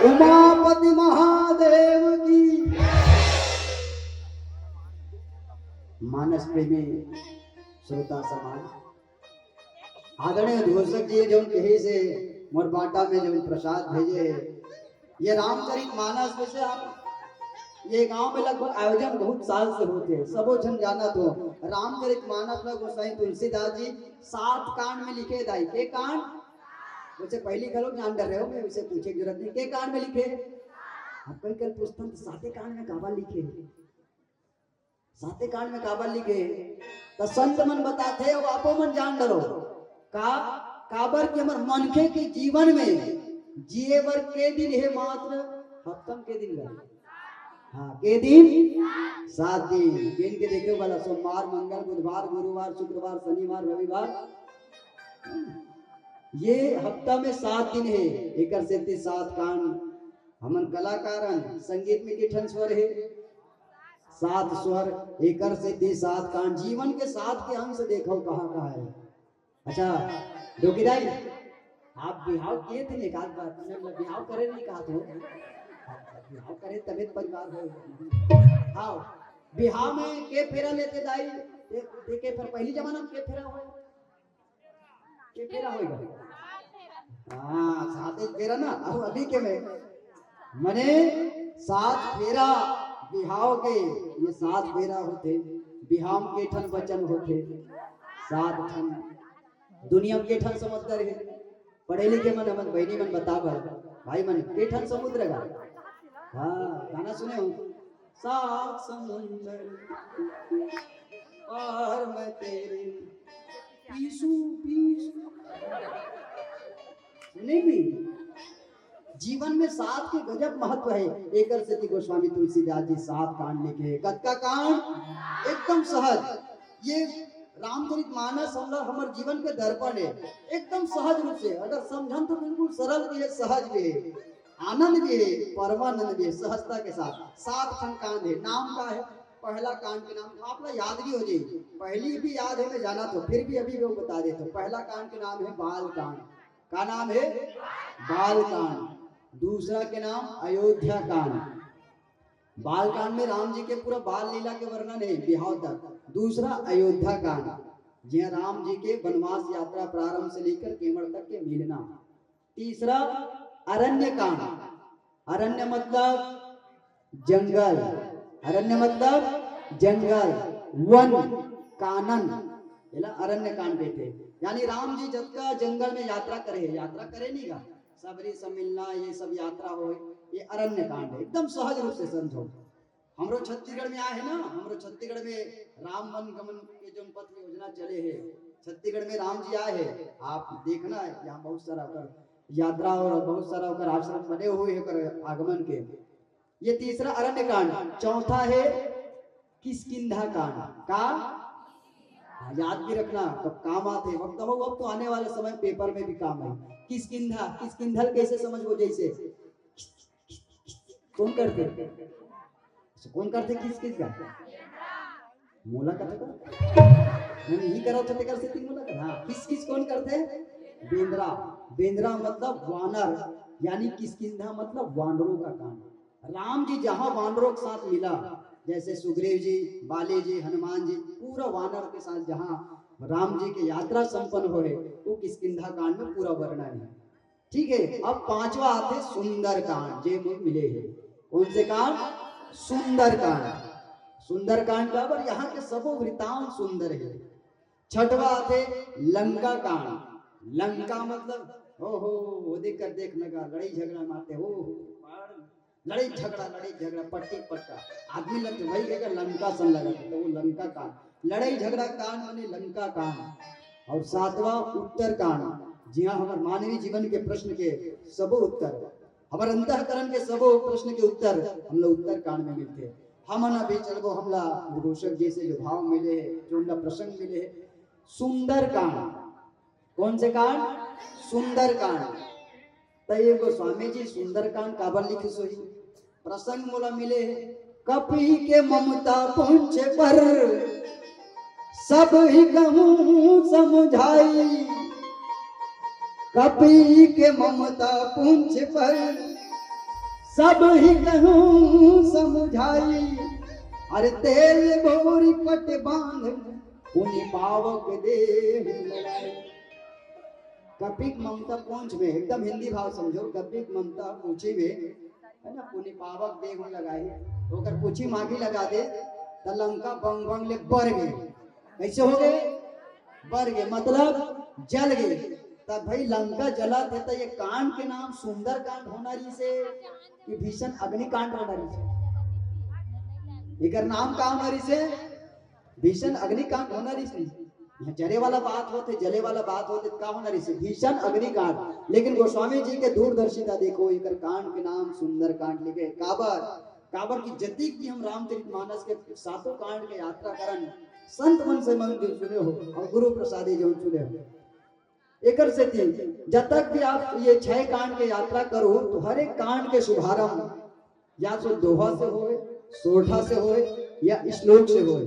उमापति महादेव की। मानस प्रेमी श्रोता समाज, आदरणीय घोषक जी जो कहे से मोर बाटा में जो प्रसाद भेजे है, ये रामचरित मानस में से आप ये गांव में लगभग आयोजन बहुत साल से होते हैं, सबो जन जाना तो रामचरित मानस में गोसाई तुलसीदास जी 7 कांड में लिखे दाई के कांड वैसे पहली करो जान डर रहे हो, मैं उसे पूछे की जरूरत नहीं के कांड में लिखे आप कल पुस्तक 7 कांड में काबा लिखे 7 कांड में काबा लिखे तो संत मन बताते हो आपो मन जान डरो का काबर के हमर मनखे के जीवन में जिए बर के दिन है मात्र हफ्तम के दिन लगे हाँ के दिन 7 दिन दिन के देखे वाला सोमवार मंगल बुधवार गुरुवार शुक्रवार शनिवार रविवार ये हफ्ता में 7 दिन है। एक से 7 कांड हमन कलाकारन संगीत में किठन स्वर है 7 स्वर एक से 7 कांड जीवन के 7 के अंश देखो कहाँ कहाँ है। अच्छा डोकीदाई आप बिहाव किए थे एक आध बार बिहाव करे नहीं कहा तो बिहाव करे तबे परिवार हो हाँ बिहाव में के फेरा लेते दाई देखे फिर पहली जमाना में के फेरा हो के फेरा होएगा हाँ 7 फेरा ना अब अभी के में मने 7 फेरा बिहाव के ये 7 फेरा होते बिहाव के ठन वचन होते 7 ठन दुनिया के ठन समुद्र है पढ़े लिखे मन हमन बहनी मन बतावा भाई मन के ठन समुद्र का हाँ गाना सुने हो 7 समुंदर पार मैं तेरे पीसू पीसू सुनेगी जीवन में 7 के गजब महत्व है। एक से गोस्वामी तुलसीदास जी 7 कांड लिखे कत्का कांड एकदम सहज ये रामचरित मानस हमारे जीवन के दर्पण है एकदम सहज रूप से अगर समझन तो बिल्कुल सरल भी है सहज भी है आनंद भी है परमानंद भी है सहजता के साथ 7 खंड कांड है। नाम का है पहला कांड के नाम आप लोग याद भी हो जाएगी पहली भी याद है मैं जाना तो फिर भी अभी वो बता देता हूँ। पहला कांड के नाम है बाल कांड का नाम है बाल कांड। दूसरा के नाम अयोध्या कांड बाल कांड में राम जी के पूरा बाल लीला के वर्णन है बिहाव तक। दूसरा अयोध्या कांड जहाँ राम जी के वनवास यात्रा प्रारंभ से लेकर केवड़ तक के मिलना। तीसरा अरण्य कांड अरण्य मतलब जंगल अरण्य मतलब जंगल वन कानन अरण्य कांड कहते यानी राम जी जब का जंगल में यात्रा करे नहीं का सबरी सब मिलना ये सब यात्रा हो ये अरण्य कांड है एकदम सहज रूप से समझो। हमरो छत्तीसगढ़ में आए है ना हमरो छत्तीसगढ़ में राम वन गमन के जो पथ योजना चले है छत्तीसगढ़ में राम जी आए हैं आप देखना है यहाँ बहुत सारा यात्रा और बहुत सारा आश्रम बने हुए हैं आगमन के। ये तीसरा अरण्य कांड। चौथा है किष्किंधा कांड का याद भी रखना कब काम आते वक्त हो अब तो आने वाले समय पेपर में भी काम है। किष्किंधल कैसे समझ वो जैसे कौन करते किस का मोला का नहीं करा था कर से 3 मोला का हाँ किस कौन करते बेंद्रा मतलब वानर यानी किष्किंधा मतलब वानरों का काम। राम जी जहां वानरों के साथ मिला जैसे सुग्रीव जी बाली जी हनुमान जी पूरा वानर के साथ जहां राम जी की यात्रा संपन्न हो वो किष्किंधा कांड में पूरा वर्णन है। ठीक है अब 5वां आते सुंदर कांड जे मिले हैं कौन से कांड सुंदर कांड का पर यहाँ के सबो वृतांत सुंदर है। 6वां आते लंका कांड लंका मतलब हो देख नगा लड़ाई झगड़ा मारते हो लड़ाई झगड़ा पट्टी पट्टा आदमी लग भाई कहेगा लंका सन लगा तो वो लंका कांड लड़ाई झगड़ा कांड माने लंका कांड। और 7वां उत्तर कांड जी हाँ हमारे मानवीय जीवन के प्रश्न के सबो उत्तर हमारे अंतःकरण के सबो प्रश्न के उत्तर हम लोग उत्तर कांड में मिलते हैं। हम अभी चलो हमला घोषक जैसे जो भाव मिले है जो हमला प्रसंग मिले है। सुंदर कांड कौन से कांड सुंदर कांड तय गोस्वामी जी सुंदर कांड काबर लिखे सोई प्रसंग मोला मिले है। कपि के ममता पहुंचे पर सब ही कहूं समझाई कपि के ममता पुंछ पर सब ही कहूँ समझाई, अरे तेल बोरी पट बांध पुनि पावक देह लड़ाई। कपिक ममता पूंछ में, एकदम हिंदी भाव समझो, कपिक ममता पूछी में है ना, पुनि पावक देह लगाए, होकर पूछी मागी लगा दे तो लंका बंग बंग ले बर गए। कैसे हो गए? बर गए मतलब जल गए। तब भाई लंका जला थे तो ये कांड के नाम सुंदर कांड होनारी से कि भीषण अग्निकांड होनारी से? इकर नाम का होनारी से भीषण अग्निकांड होनारी से। जले वाला बात होते, जले वाला बात होते का होनारी से भीषण अग्निकांड। लेकिन गोस्वामी जी के दूरदर्शिता देखो, इकर कांड के नाम सुंदर कांड लिखे। काबर काबर की जति की हम रामचरितमानस के सातों कांड के यात्रा करन संत मन से मन जो सुने हो और गुरु प्रसादी जो सुने हो, एकर से जब तक भी आप ये 6 कांड के यात्रा करो तो हर एक कांड के शुभारंभ या तो दोहा से होए, सोठा से होए या श्लोक से होए।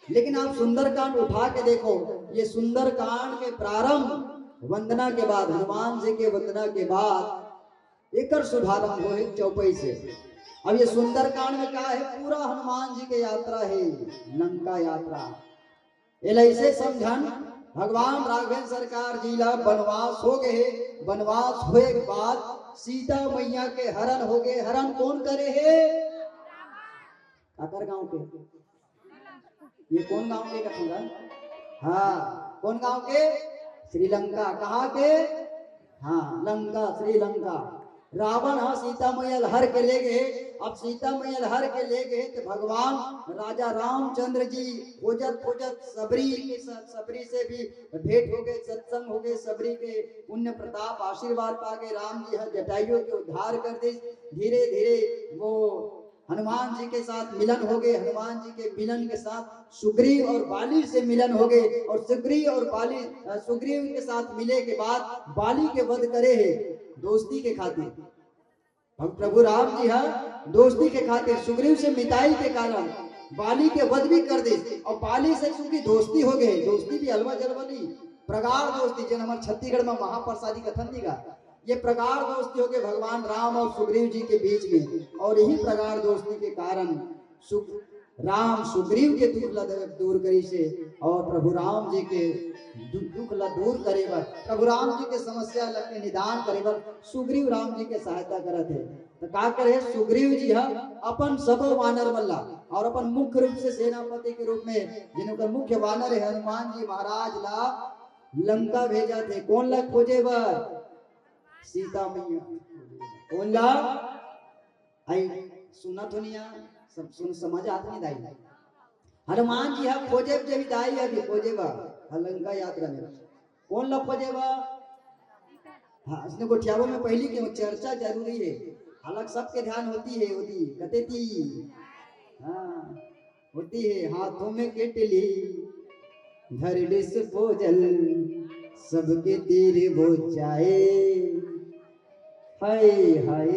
लेकिन आप सुंदर कांड उठा के देखो, ये सुंदर कांड के प्रारंभ वंदना के बाद, हनुमान जी के वंदना के बाद एकर शुभारंभ होए चौपाई से। अब ये सुंदर कांड में क्या है? पूरा हनुमान जी के यात्रा है, लंका यात्रा। ऐसे समझन भगवान राघवेंद्र सरकार जी ला वनवास हो गए। वनवास हुए के बाद सीता मैया के हरण हो गए। हरण कौन करे है? काकर गांव के, ये कौन गांव के कथूंगा? हाँ, कौन गांव के? श्रीलंका। कहाँ के? हाँ, लंका, श्रीलंका। रावण हाँ सीता मैया हर के ले गए। अब सीता मैया हर के ले गए तो भगवान राजा रामचंद्र जी खोजत खोजत सबरी के साथ, सबरी से भी भेंट हो गए, सत्संग हो गए। सबरी के पुण्य प्रताप आशीर्वाद पा गए। राम जी जटायु के उद्धार कर दे। धीरे धीरे वो हनुमान जी के साथ मिलन हो गए। हनुमान जी के मिलन के साथ सुग्रीव और बाली से मिलन हो गए। और सुग्रीव और बाली, सुग्रीव के साथ मिले के बाद बाली के वध करे है दोस्ती के खातिर। प्रभु राम जी हाँ दोस्ती के खातिर सुग्रीव से मिताई के कारण बाली के वध भी कर दे। और बाली से चूंकि दोस्ती हो गए, दोस्ती भी हलवा जलवा नहीं, प्रगाढ़ दोस्ती, जन हमारे छत्तीसगढ़ में महाप्रसादी कथन दिगा, ये प्रगाढ़ दोस्ती हो गए भगवान राम और सुग्रीव जी के बीच में। और यही प्रगाढ़ दोस्ती के कारण राम सुग्रीव के दुख ला दूर करी से और प्रभु राम जी के दुख ला दूर करे बर, प्रभु राम जी के समस्या ला के निदान करे बर सुग्रीव राम जी के सहायता करत है। तो का करे सुग्रीव जी हा अपन सब वानर मल्ला और अपन मुख्य रूप से सेनापति के रूप में जिनका मुख्य वानर है हनुमान जी महाराज ला लंका भेजा थे। कौन ला खोजे बर? सीता मैया। कौन ला? आई सुना तो नहीं, सब सुन समझ आदमी दाई। हनुमान जी हम खोजे जब दाई अभी खोजे बा लंका यात्रा में। कौन ला खोजे बा? हाँ, इसने गोठियाबों में पहली की चर्चा जरूरी है, हालांकि सबके ध्यान होती है, होती कहते थी हाँ होती है। हाथों में केटली धर से भोजल सबके तीर वो जाए। हाय हाय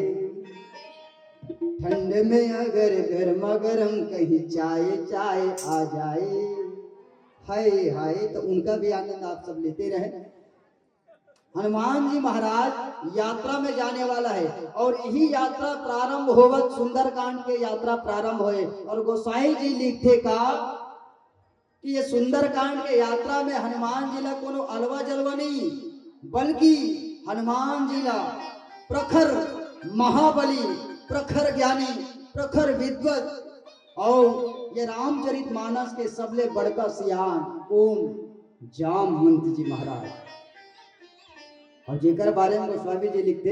ठंड में अगर गर्मा गर्म कहीं चाय चाय आ जाए। हाय हाय, तो उनका भी आनंद आप सब लेते रहे। हनुमान जी महाराज यात्रा में जाने वाला है और यही यात्रा प्रारंभ होवत सुंदरकांड के यात्रा प्रारंभ होए। और गोसाई जी लिखते का कि ये सुंदरकांड के यात्रा में हनुमान जी ला कोनो अलवा जलवा नहीं, बल्कि हनुमान जी ला प्रखर महाबली, प्रखर ज्ञानी, प्रखर विद्वत और ये रामचरितमानस के सबले बड़का सियान कौन? जामवंत जी महाराज। और जेकर बारे में गोस्वामी जी लिखते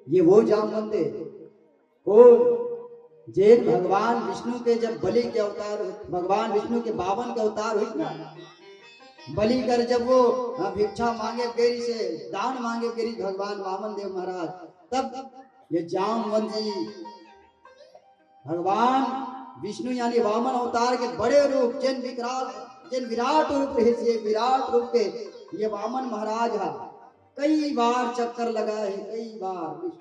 ये वो जामवंत है कौन? जे भगवान विष्णु के जब बलि के अवतार, भगवान विष्णु के 52 के अवतार हुई ना, बलि कर जब वो भिक्षा मांगे गेरी से, दान मांगे गेरी भगवान वामन देव महाराज, तब ये जामवंत जी भगवान विष्णु यानी वामन अवतार के बड़े रूप जिन विराट रूप है, ये विराट रूप के ये वामन महाराज है। कई बार चक्कर लगा है, कई बार।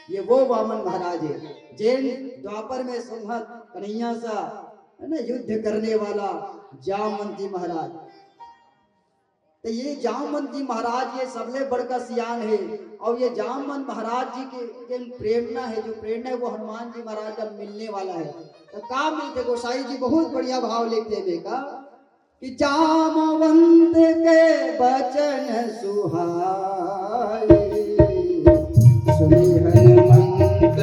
ये वो वामन महाराज है जिन द्वापर में संहत कन्हैया सा है ना युद्ध करने वाला जामवंत जी महाराज। तो ये जामवंत जी महाराज ये सबले बड़का सियान है, और ये जामवंत महाराज जी के प्रेरणा है, जो प्रेरणा है वो हनुमान जी महाराज का मिलने वाला है। तो का मिलते गोसाई जी बहुत बढ़िया भाव लिखते हैं बेका कि जामवंत के बचन सुहाए सुनि हनुमंत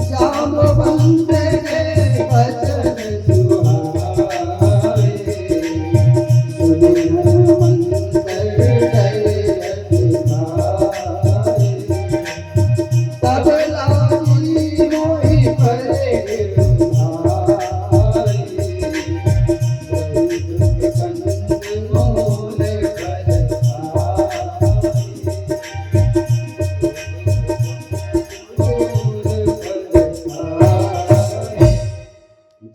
जामवंत के बचन सुहाए सुनि हनुमंत तब लागी मोहि परे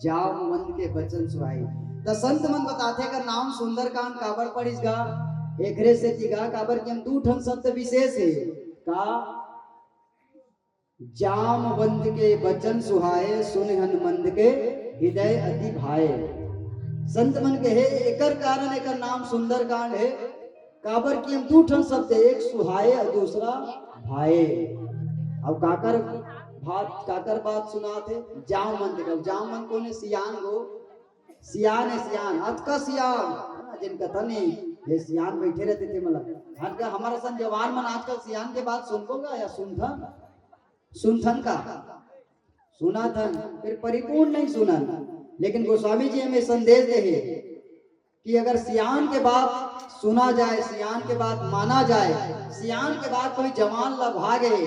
जामवंत के बचन सुहाई। द संत मन बताते कर नाम सुंदरकांड काबर पढ़िस गा एकरे से तिगा काबर के हम दू ठन शब्द विशेष है का जामवंत के बचन सुहाए सुन हनुमंत के हृदय अति भाए। संत मन के है एकर कारण एकर नाम सुंदरकांड है काबर की हम दू ठन शब्द एक सुहाए और दूसरा भाए। अब काकर बात सुनाते जामवंत का जामवंत को ने सियान गो सियान है सियान आज का सियान जिन कथा नहीं ये सियान बैठे रहते थे मतलब आज का हमारा सन जवान मन आजकल सियान के बात सुनोगा या सुनथन का सुना था फिर परिपूर्ण नहीं सुना। लेकिन गोस्वामी जी हमें संदेश दे कि अगर सियान के बाद सुना जाए सियान के बाद माना जाए सियान के बाद कोई जवान ला भागे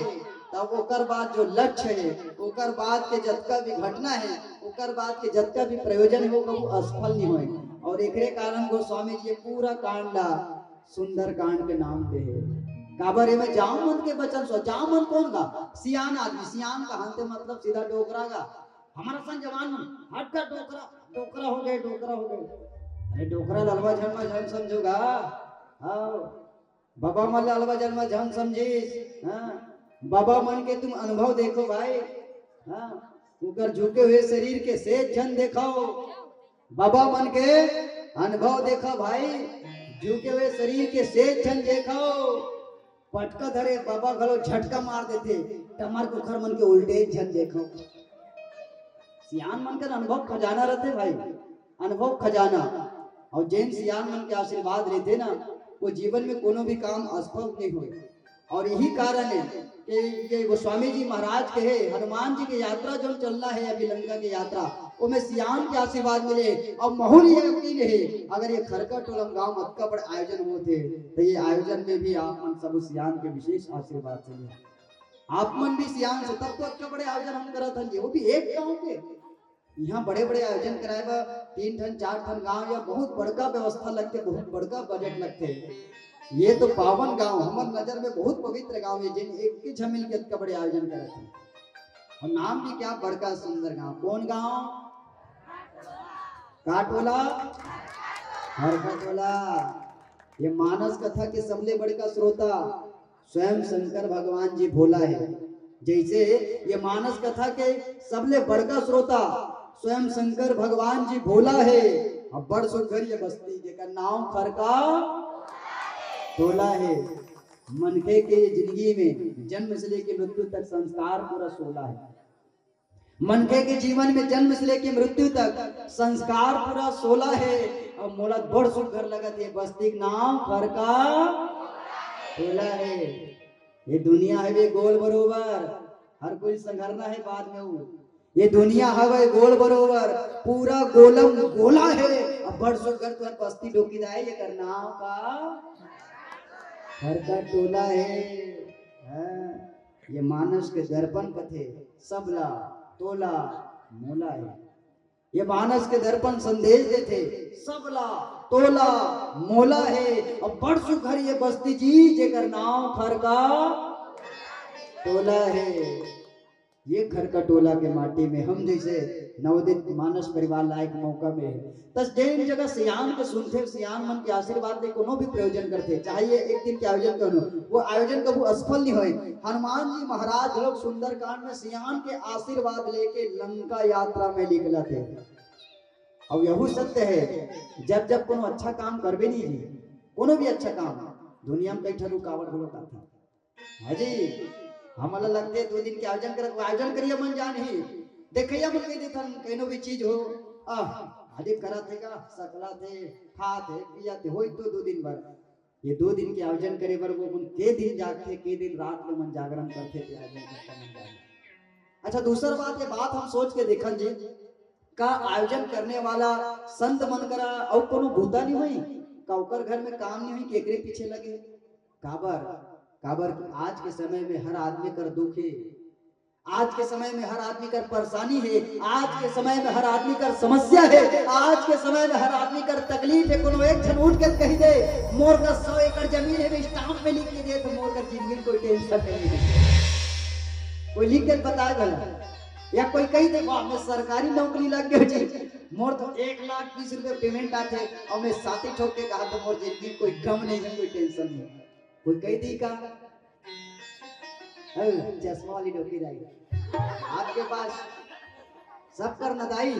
तब ओकर बाद जो लक्ष्य है ओकर बाद के जतका भी घटना है ओकर बाद के जतका भी प्रयोजन है वो कभी असफल नहीं होए। और एकरे कारण गोस्वामी जी पूरा कांड सुंदर कांड के नाम पे है काबर में जामवंत के बचन सो जामवंत कौन का सियान आदमी सियान का हंते मतलब सीधा डोकरा का हमारा सन जवान हट का डोकरा हो गए अरे डोकरा ललवा झलवा झन समझोगा बाबा मन ललवा झलवा झन समझिस बाबा मन के तुम अनुभव देखो भाई उकर झुके हुए शरीर के सेज झन देखो बाबा मन के अनुभव देखो भाई झुके हुए शरीर के सेज झन देखो पटका धरे बाबा घलो झटका मार देते टमार कुखर मन के उल्टे झन देखो। सियान मन का अनुभव खजाना रहते भाई अनुभव खजाना और जैन सियान मन के आशीर्वाद रहते ना वो जीवन में कोनो भी काम असफल नहीं हुए। और यही कारण है कि गोस्वामी जी महाराज के है हनुमान जी की यात्रा जो चलना है अभी लंका की यात्रा वो में सियान के आशीर्वाद मिले और माहौल ये यकीन है अगर ये खरका टोलम गांव में अतका बड़े आयोजन होते तो ये आयोजन में भी आप मन सब सियान के विशेष आशीर्वाद चले आप मन भी सियान से तब तो अतका बड़े आयोजन हम करत हन वो भी एक गांव के यहाँ बड़े बड़े आयोजन कराए बा 3 ठन 4 ठन गांव या बहुत बड़का व्यवस्था लगते बहुत बड़का बजट लगते। ये तो पावन गांव हमार नजर में बहुत पवित्र गांव है जिन एक के झमिल के इतना बड़े आयोजन करते हैं और नाम भी क्या बड़का सुंदर गांव कौन गांव काटोला हरकटोला। ये मानस कथा के सबले बड़का श्रोता स्वयं शंकर भगवान जी भोला है। जैसे ये मानस कथा के सबले बड़का श्रोता स्वयं शंकर भगवान जी भोला है और बड़ सुघर ये बस्ती जेका नाम खरका टोला है। मनखे के जिंदगी में जन्म से लेकर मृत्यु तक संस्कार पूरा 16 है। मनखे के जीवन में जन्म से लेकर मृत्यु तक संस्कार पूरा 16 है और मोला बड़ सुघर लगत है बस्ती के नाम खरका टोला है। ये दुनिया है वे गोल बरोबर हर कोई संघरना है बाद में वो ये दुनिया हवे गोल बरोबर पूरा गोलम गोला है अब बड़ सुघर तुहर बस्ती डोकी दाए ये करना का खरका टोला है। ये मानस के दर्पण कथे सबला तोला मोला है। ये मानस के दर्पण संदेश देते सबला तोला मोला है और बड़ सुघर ये बस्ती जी जेकर नाम खरका टोला है। ये खरका टोला के माटी में हम जैसे नवोदित मानस परिवार लायक मौका में तस जैन जगह सियान के सुनते सियान मन के आशीर्वाद दे कोनो भी प्रयोजन करते चाहिए एक दिन के आयोजन करो वो आयोजन कभी असफल नहीं होए। हनुमान जी महाराज लोग सुंदरकांड में सियान के आशीर्वाद लेके लंका यात्रा में निकला थे और यहू सत्य है जब जब कोनो अच्छा काम करबे नहीं जी, कोनो भी अच्छा काम दुनिया में कई रुकावट हो था है जी। हमारा लगते 2 दिन के आयोजन करिए मन जान ही देखिए मन कह देथन कहीं भी चीज हो आदि करा थे का सकला थे खा थे पिया थे होई तो 2 दिन भर ये 2 दिन के आयोजन करे बर वो मन के दिन जागते के दिन रात में मन जागरण करते थे आयोजन करता मन जाने। अच्छा दूसरा बात ये बात हम सोच के देखन जी का आयोजन करने वाला संत मन करा और कोनो भूता नहीं हुई का ओकर घर में काम नहीं हुई केकरे पीछे लगे काबर काबर आज के समय में हर आदमी कर दुख है, आज के समय में हर आदमी कर परेशानी है, आज के समय में हर आदमी कर समस्या है, आज के समय में हर आदमी कर तकलीफ है। कोनो एक जन उठ के कह दे मोर का 100 एकड़ जमीन है स्टाम्प में लिख के दे तो मोर का जिंदगी कोई टेंशन नहीं है, कोई लिख के बताए भला या कोई कही दे वाह मैं सरकारी नौकरी लग गया जी मोर तो 1,20,000 रुपए पेमेंट आते और मैं साथी ठोक के कहा तो मोर जिंदगी कोई गम नहीं है कोई टेंशन नहीं, कोई कही दी का चश्मा वाली डोकी दाई आपके पास सब कर नदाई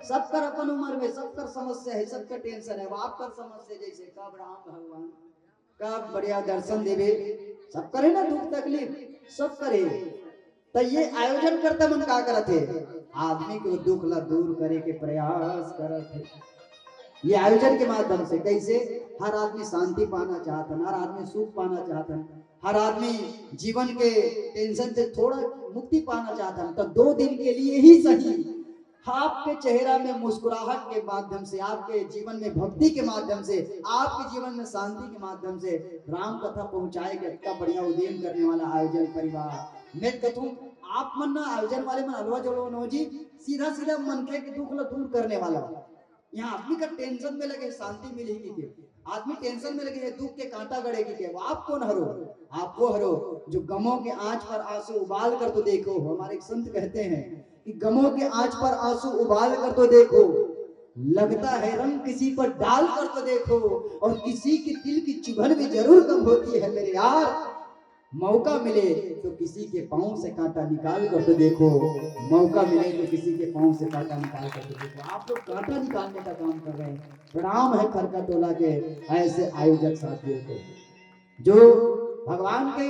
सब कर अपन उम्र में सब कर समस्या है सब का टेंशन है, आप कर समस्या जैसे कब राम भगवान कब बढ़िया दर्शन देवे सब करे ना दुख तकलीफ सब करे। तो ये आयोजन करता मन का करते आदमी को दुख ला दूर करे के प्रयास करते ये आयोजन के माध्यम से। कैसे हर आदमी शांति पाना चाहता है, हर आदमी सुख पाना चाहता है, हर आदमी जीवन के टेंशन से थोड़ा मुक्ति पाना चाहता है। तो 2 दिन के लिए ही सही आपके चेहरा में मुस्कुराहट के माध्यम से, आपके जीवन में भक्ति के माध्यम से, आपके जीवन में शांति के माध्यम से राम कथा पहुंचाएगा। इतना बढ़िया उद्यम करने वाला आयोजन परिवार मैं कहूँ आप मन ना आयोजन वाले मन अलवा जोड़ो नो जी सीधा सीधा मन के दुख ला दूर करने वाला। यहाँ आदमी का टेंशन में लगे शांति मिलेगी के, आदमी टेंशन में लगे दुख के कांटा गड़ेगी के, वो आप कौन हरो? आप वो हरो जो गमों के आंच पर आंसू उबाल कर तो देखो। हमारे एक संत कहते हैं कि गमों के आंच पर आंसू उबाल कर तो देखो, लगता है रंग किसी पर डाल कर तो देखो, और किसी के दिल की चुभन भी जरूर कम होती है मेरे यार। मौका मिले तो किसी के पांव से कांटा निकाल कर तो देखो, मौका मिले तो किसी के पांव से कांटा निकाल कर तो देखो। आप लोग कांटा निकालने का काम कर रहे हैं। प्रणाम है खरका टोला के ऐसे आयोजक साथियों को जो भगवान के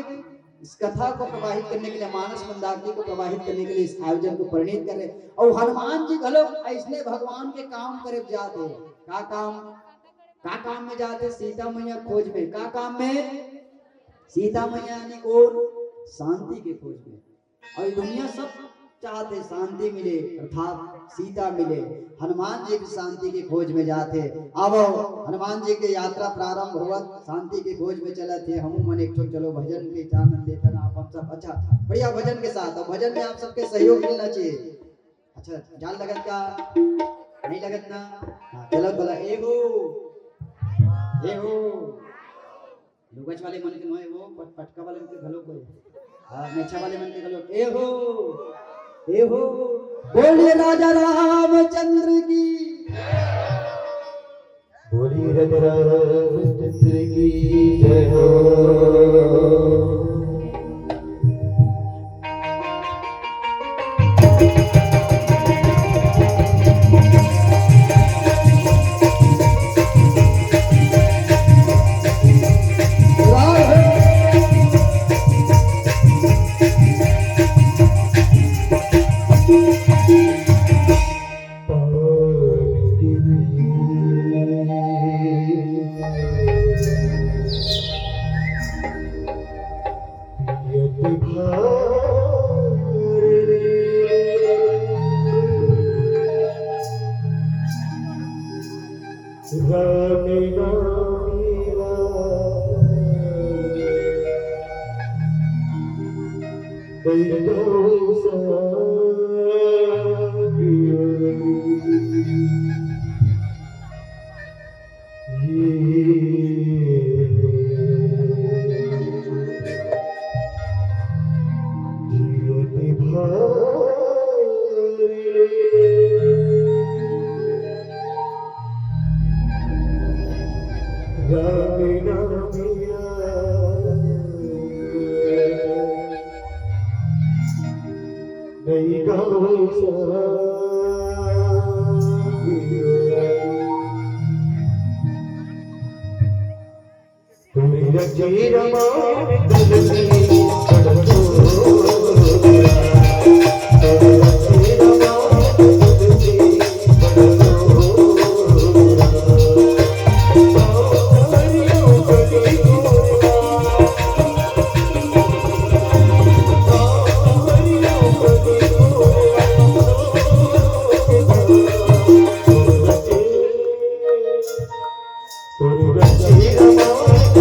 इस कथा को प्रवाहित करने के लिए, मानस मंदाकिनी को प्रवाहित करने के लिए इस आयोजन को परिणित कर रहे। और हनुमान जी घलो ऐसने भगवान के काम करे जाते। का काम में जाते? सीता मैया खोज में। का काम में? सीता मैया यानी कौन? शांति के खोज में। और दुनिया सब चाहते शांति मिले अर्थात सीता मिले। हनुमान जी भी शांति की खोज में जाते। अब हनुमान जी की यात्रा प्रारंभ हुआ, शांति की खोज में चले थे। हम मन एक चलो भजन के आनंद लेकर आप हम सब अच्छा बढ़िया भजन के साथ। और भजन में आप सबके सहयोग मिलना चाहिए। अच्छा जान लगत का नहीं लगत ना? हाँ चलो बोला ए हो लुगच वाले मन के नोए वो पटका वाले मन के घलो कोई मेछा वाले मन के घलो ए हो बोलिए राजा रामचंद्र की, बोलिए राजा रामचंद्र की जय हो। रची रमा तुलसी बड़ो रची रमा तुलसी बड़ो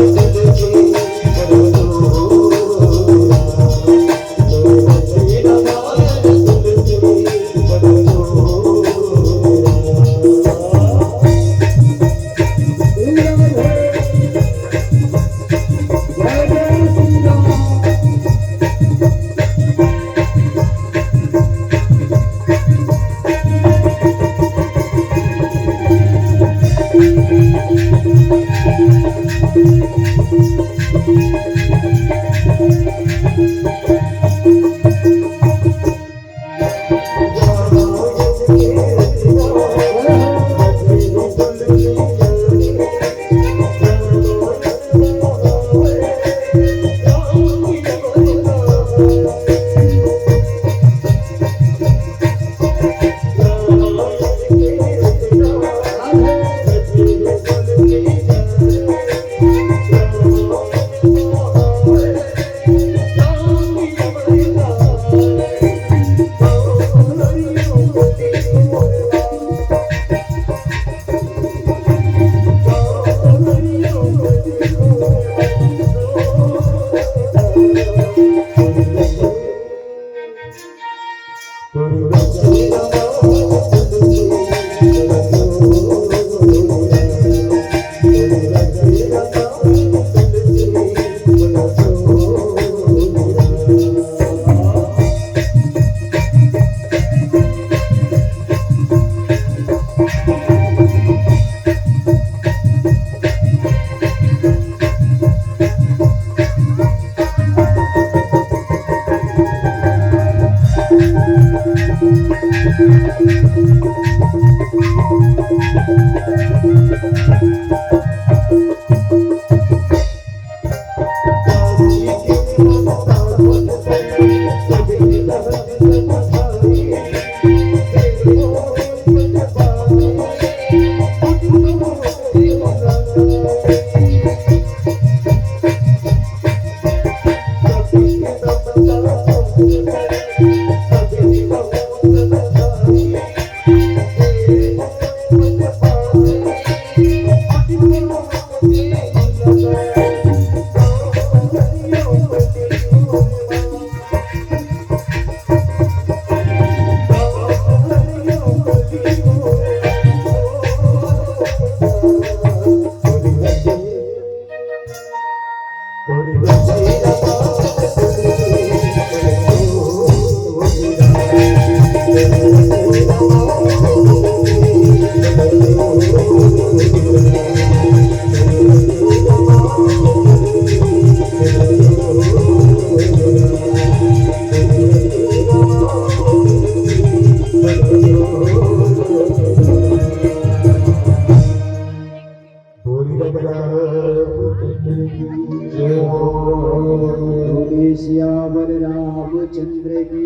श्यावर रामचंद्र की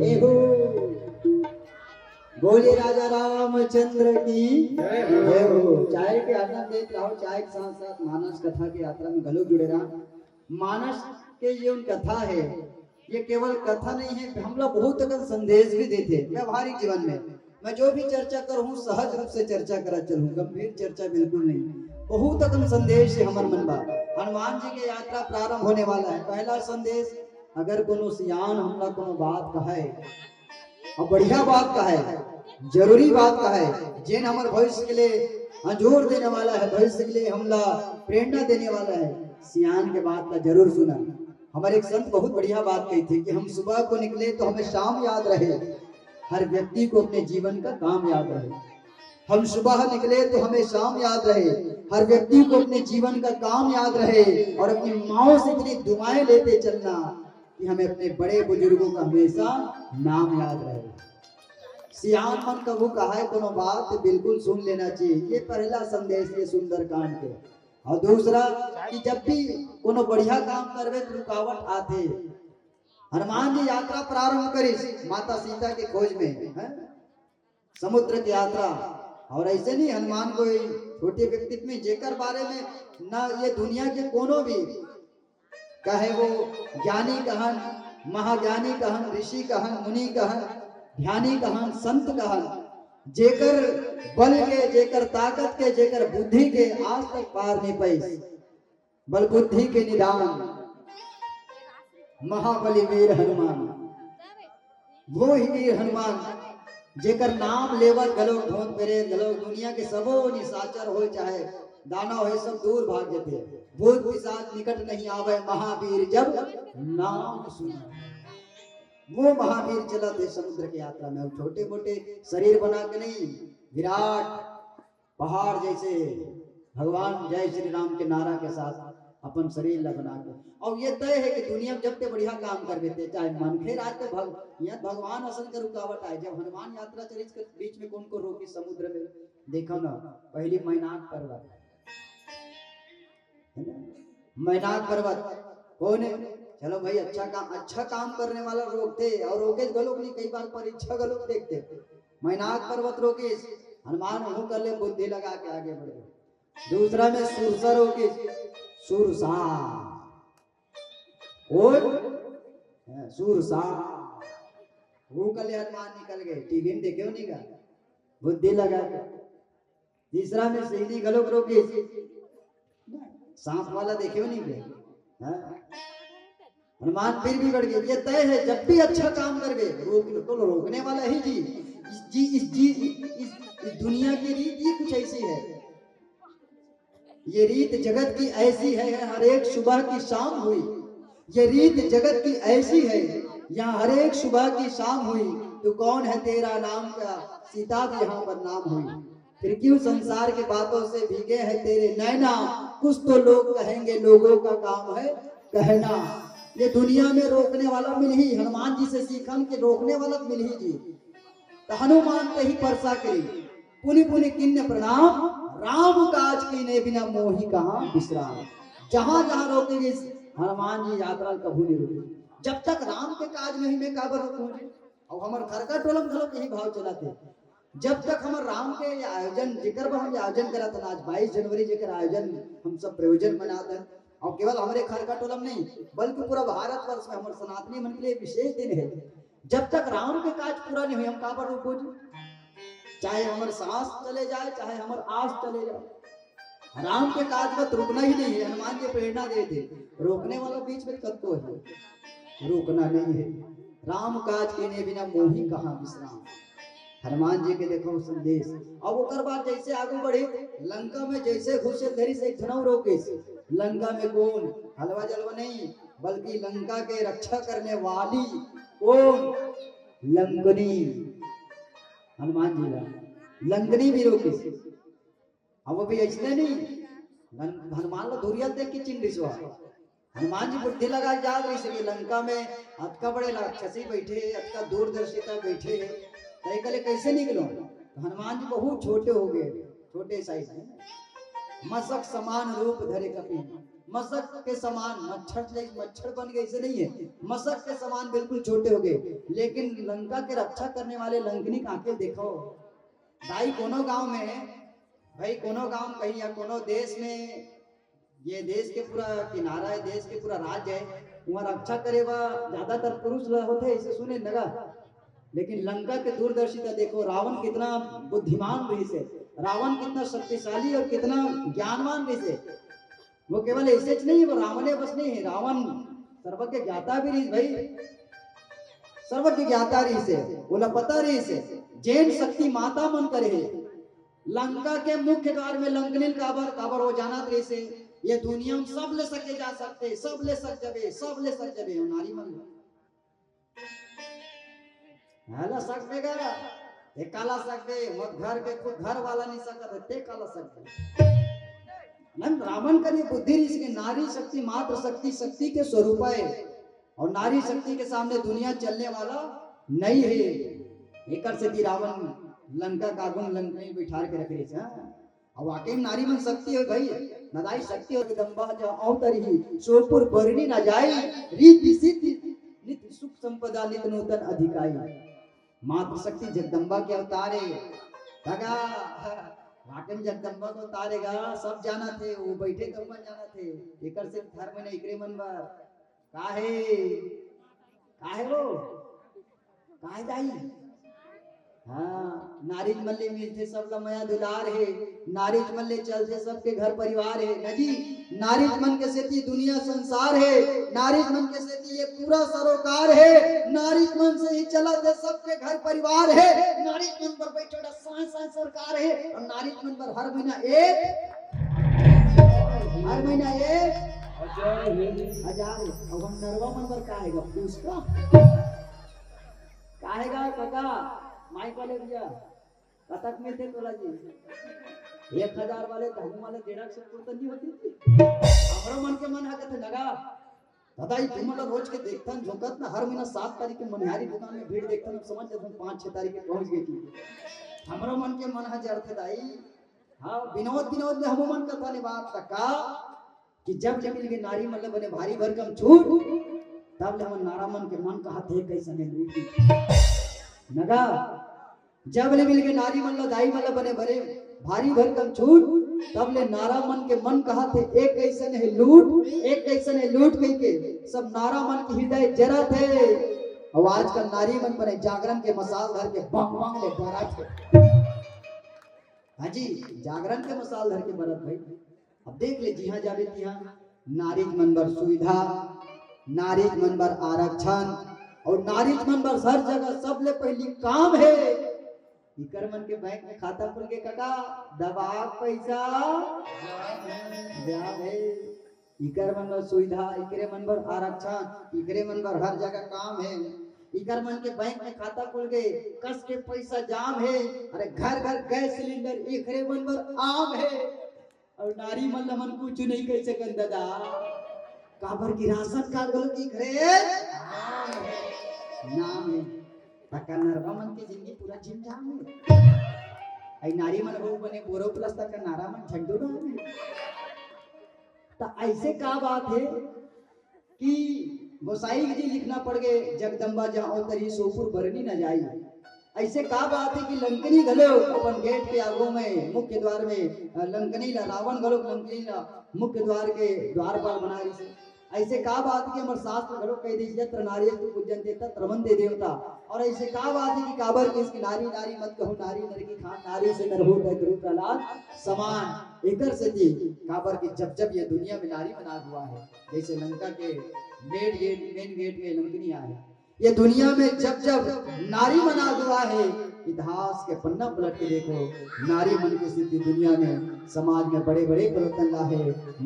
एहो बोले राजा रामचंद्र की जय हो। चाय के आनंद देख रहा हो, चाय के साथ साथ मानस कथा की यात्रा में गलो जुड़े रहा। मानस के ये उन कथा है, ये केवल कथा नहीं है, हम लोग बहुत अगर संदेश भी देते व्यवहारिक जीवन में। मैं जो भी चर्चा करूँ सहज रूप से चर्चा करा चलूँ, गंभीर चर्चा बिल्कुल नहीं। बहुत अकम संदेश है हमार मन बा। हनुमान जी की यात्रा प्रारंभ होने वाला है। पहला संदेश, अगर कोनो सियान हमला कोनो बात कहे और बढ़िया बात कहे, जरूरी बात कहे, जिन हमारे भविष्य के लिए अंजोर देने वाला है, भविष्य के लिए हमला प्रेरणा देने वाला है, सियान के बात का जरूर सुना। हमारे एक संत बहुत बढ़िया बात कही थी कि हम सुबह को निकले तो हमें शाम याद रहे, हर व्यक्ति को अपने जीवन का काम याद रहे। हम सुबह निकले तो हमें शाम याद रहे, हर व्यक्ति को अपने जीवन का काम याद रहे, और अपनी माओ से इतनी दुआएं लेते चलना कि हमें अपने बड़े बुजुर्गों का हमेशा नाम याद रहे। सियान मन कबू कहा है कोनो बात बिल्कुल सुन लेना चाहिए। ये पहला संदेश ये सुंदर कांड के। और दूसरा कि जब भी कोनो बढ़िया काम करवे तो रुकावट आते। हनुमान जी यात्रा प्रारंभ करी माता सीता के खोज में, है? समुद्र की यात्रा। और ऐसे नहीं हनुमान कोई छोटे व्यक्तित्व में जेकर बारे में ना ये दुनिया के कोनो भी कहे वो ज्ञानी कहन, महाज्ञानी कहन, ऋषि कहन, मुनि कहन, ध्यानी कहन, संत कहन, जेकर बल के, जेकर ताकत के, जेकर बुद्धि के आज तक पार नहीं पाई। बल बुद्धि के निदान महाबली वीर हनुमान, वो ही वीर हनुमान जेकर नाम लेवत गलो धोन पेरे गलो दुनिया के सबो निशाचर हो चाहे दाना हो सब दूर भाग जाते। भूत पिशाच निकट नहीं आवे महावीर जब नाम सुना। वो महावीर चला थे समुद्र की यात्रा में। छोटे मोटे शरीर बना के नहीं, विराट पहाड़ जैसे भगवान जय श्री राम के नारा के साथ अपन शरीर ला बना के। और ये तय है कि दुनिया में जब ते बढ़िया काम कर देते चाहे मन खेर आते भगवान असल का रुकावट आए। जब हनुमान यात्रा चली के बीच में कौन को रोकी समुद्र में, देखो ना पहली मैनाक पर्वत, मैनाक पर्वत कौन है? चलो भाई अच्छा काम करने वाला रोकते और रोके गलोक नहीं, कई बार परीक्षा गलोक देखते। मैनाक पर्वत रोके हनुमान मुंह कर ले बुद्धि लगा के आगे बढ़े। दूसरा में सुरसा रोके, सुरसा और सुरसा वो कल हनुमान निकल गए। टीवी में देखे हो नहीं का बुद्धि लगा के। तीसरा में सीधी गलोक रोके, सांप वाला देखे हो नहीं के। हनुमान फिर भी बढ़ गए। ये तय है जब भी अच्छा काम करवे तो रोकने वाला ही जी। इस दुनिया की रीत ये कुछ ऐसी है, ये रीत जगत की ऐसी है। हर एक सुबह की शाम हुई, ये रीत जगत की ऐसी है। यहाँ हर एक सुबह की शाम हुई तो कौन है तेरा नाम का सीता भी यहाँ पर नाम हुई। फिर क्यों संसार की बातों से भीगे हैं तेरे नैना, कुछ तो लोग कहेंगे लोगों का काम है कहना। ये दुनिया में रोकने वाला मिल ही हनुमान जी से सीखन के रोकने वाला मिल ही जी। तो हनुमान के ही परसा करी पुनि पुनि किन्ने प्रणाम, राम काज कीने बिना मोही कहाँ विश्राम। जहां जहां रोकेंगे हनुमान जी यात्रा कभू नहीं रुके। जब तक राम के काज नहीं में काबर रुकूंगे। और हमार खरका टोलम घलोक यही भाव चलाते। जब तक हमार राम के आयोजन जिक्र हम आयोजन करा था आज 22 जनवरी जेकर आयोजन हम सब प्रयोजन मनाते हैं। और केवल हमारे खरका टोलम नहीं बल्कि पूरा भारत वर्ष में हमारे सनातनी मन के लिए विशेष दिन है। जब तक राम के काज पूरा नहीं हुई हम काबर रुको जी। चाहे हमारे सांस चले जाए चाहे हमारे आस चले जाए, राम के काज में रुकना ही नहीं है। हनुमान जी प्रेरणा देते रोकने वाला बीच में कब को है, रोकना नहीं है। राम काज के बिना मोही कहाँ विश्राम। हनुमान जी के देखो संदेश। अब ओकर बाद जैसे आगे बढ़े लंका में जैसे घुसे धरी से धनव रोके। लंका में कौन हलवा जलवा नहीं बल्कि लंका के रक्षा करने वाली कौन लंकनी, हनुमान जी लंकनी भी रोके। अब वो भी ऐसे नहीं हनुमान को धुरिया देख के चिन्ह रिसवा। हनुमान जी बुद्धि लगा जा रही से लंका में अटका बड़े राक्षसी बैठे, अटका दूरदर्शिता बैठे, तय कले कैसे निकलो। तो हनुमान जी बहुत छोटे हो गए, छोटे साइज में मशक समान रूप धरे कपिन। मशक के समान मच्छर बन गए ऐसे नहीं है, मशक के समान बिल्कुल छोटे हो गए। लेकिन लंका के रक्षा करने वाले लंकनी आंखें देखो भाई। कोनो गांव में भाई कोनो गांव कहीं या कोनो देश में, ये देश के पूरा किनारा है, देश के पूरा राज्य है, वहाँ रक्षा करे ज्यादातर पुरुष होते ऐसे सुने लगा। लेकिन लंका के दूरदर्शिता देखो, रावण कितना बुद्धिमान रही से, रावण कितना शक्तिशाली और कितना ज्ञानवान रही से। वो केवल ऐसे नहीं, वो रावण बस नहीं है, रावण सर्वज्ञ ज्ञाता भी रही भाई, सर्वज्ञ ज्ञाता रही से, बोला पता रही से, जैन शक्ति माता मन करे। लंका के मुख्य द्वार में लंकनिल काबर हो जाना रही से। ये दुनिया में सब ले सके जा सकते, सब ले सक जबे नारी मन हाला सकते गा ते काला सकते मत घर के खुद घर वाला नहीं सकते ते काला सकते। नन रावण का ये बुद्धि इसके नारी शक्ति मात्र शक्ति शक्ति के स्वरूप है और नारी शक्ति के सामने दुनिया चलने वाला नहीं है। एकर से दी रावण लंका का गुण लंका में बिठा के रख रही है। और वाकई नारी मन शक्ति है भाई। नदाई शक्ति और जगदम्बा जहाँ अवतरी सोपुर बरनी न जाई रीति सिद्धि नित्य सुख संपदा नित्य नूतन अधिकाई। मातृ शक्ति जगदम्बा के अवतार है धगा वाकन जगदम्बा को उतारेगा सब जाना थे वो बैठे तो मन जाना थे एकर से धर्म ने इकरे मन बार काहे वो काहे दाई हाँ नारिज मल्ले मिलते सब लमया दुलार है नारिज मल्ले चलते सबके घर परिवार है नजी नारिज मन के सेती दुनिया संसार है नारिज मन के सेती ये पूरा सरोकार है नारिज मन से ही चलते सबके घर परिवार है नारिज मन पर बैठे साए सरकार है और नारिज मन पर हर महीना एक हजार है अब हम नरवा मन पर काहेगा उसका काहेगा काका माइक वाले भैया कतक में थे तोला जी 1000 वाले धर्म वाले 1.5 से तो नहीं होती थी हमरो मन के मन है कहते लगा दादा ये तुम लोग रोज के देखतन झोकत ना हर महीना 7 तारीख के मनहारी दुकान में भीड़ देखतन अब समझ लेते 5-6 तारीख के पहुंच गई थी हमरो मन के मन है जरते दाई हां विनोद में हम मन कथा ने बात तका कि जब मिल के नारी मतलब बने भारी भरकम छूट तब ले हम नारा मन के मन कहा थे कैसे ने लूटी नगा जब ले मिल के नारी मन दाई मतलब बने बड़े भारी भरकम छूट तब ले नारा मन के मन कहा थे एक कैसन है लूट कह के सब नारा मन के हृदय जरा थे और आजकल नारी मन बने जागरण के मसाल धर के बंग ले बरा थे हाँ जी जागरण के मसाल धर के बरत भाई अब देख ले जी हाँ जावे तिहा नारीज मन बर सुविधा नारीज मन बर आरक्षण और नारीज मन बर हर जगह सबले पहली काम है इकर मन के बैंक में खाता खुल के काका दबा पैसा ब्याह है इकर मन बर सुविधा इकरे मन बर आरक्षण इकरे मन बर हर जगह काम है इकर मन के बैंक में खाता खुल गए कस के पैसा जाम है अरे घर गैस सिलेंडर इकरे मन बर आम है और नारी मन मन कुछ नहीं कह सकन दादा काबर की राशन कार्ड गलो की घरे नाम है तका नरवा मन की जिंदगी पूरा झिमझाम है आई नारी मन हो बने बोरो प्लस तका नारा मन झंडू ना तो ऐसे का बात है कि गोसाई जी लिखना पड़ गए जगदम्बा जहाँ अवतरी सोपुर बरनी न जाई ऐसे का बात है कि लंकनी गलो अपन गेट के आगो में मुख्य द्वार में लंकनी ला रावण गलो लंकनी ला मुख्य द्वार के द्वार पर बना रही से ऐसे का बात है कि हमर शास्त्र गलो कह दी यत्र नारी तु पूजन्ते तत्र वन्दे देवता और ऐसे का बात है कि काबर के इसकी नारी मत कहो नारी नर की खान नारी से नर होता है गुरु प्रहलाद समान एकर से थी काबर के जब ये दुनिया में नारी बना हुआ है जैसे लंका के मेन गेट में लंकनी आए ये दुनिया में जब नारी बना हुआ है इतिहास के पन्ना पलट के देखो नारी मन की स्थिति दुनिया में समाज में बड़े परिवर्तन ला है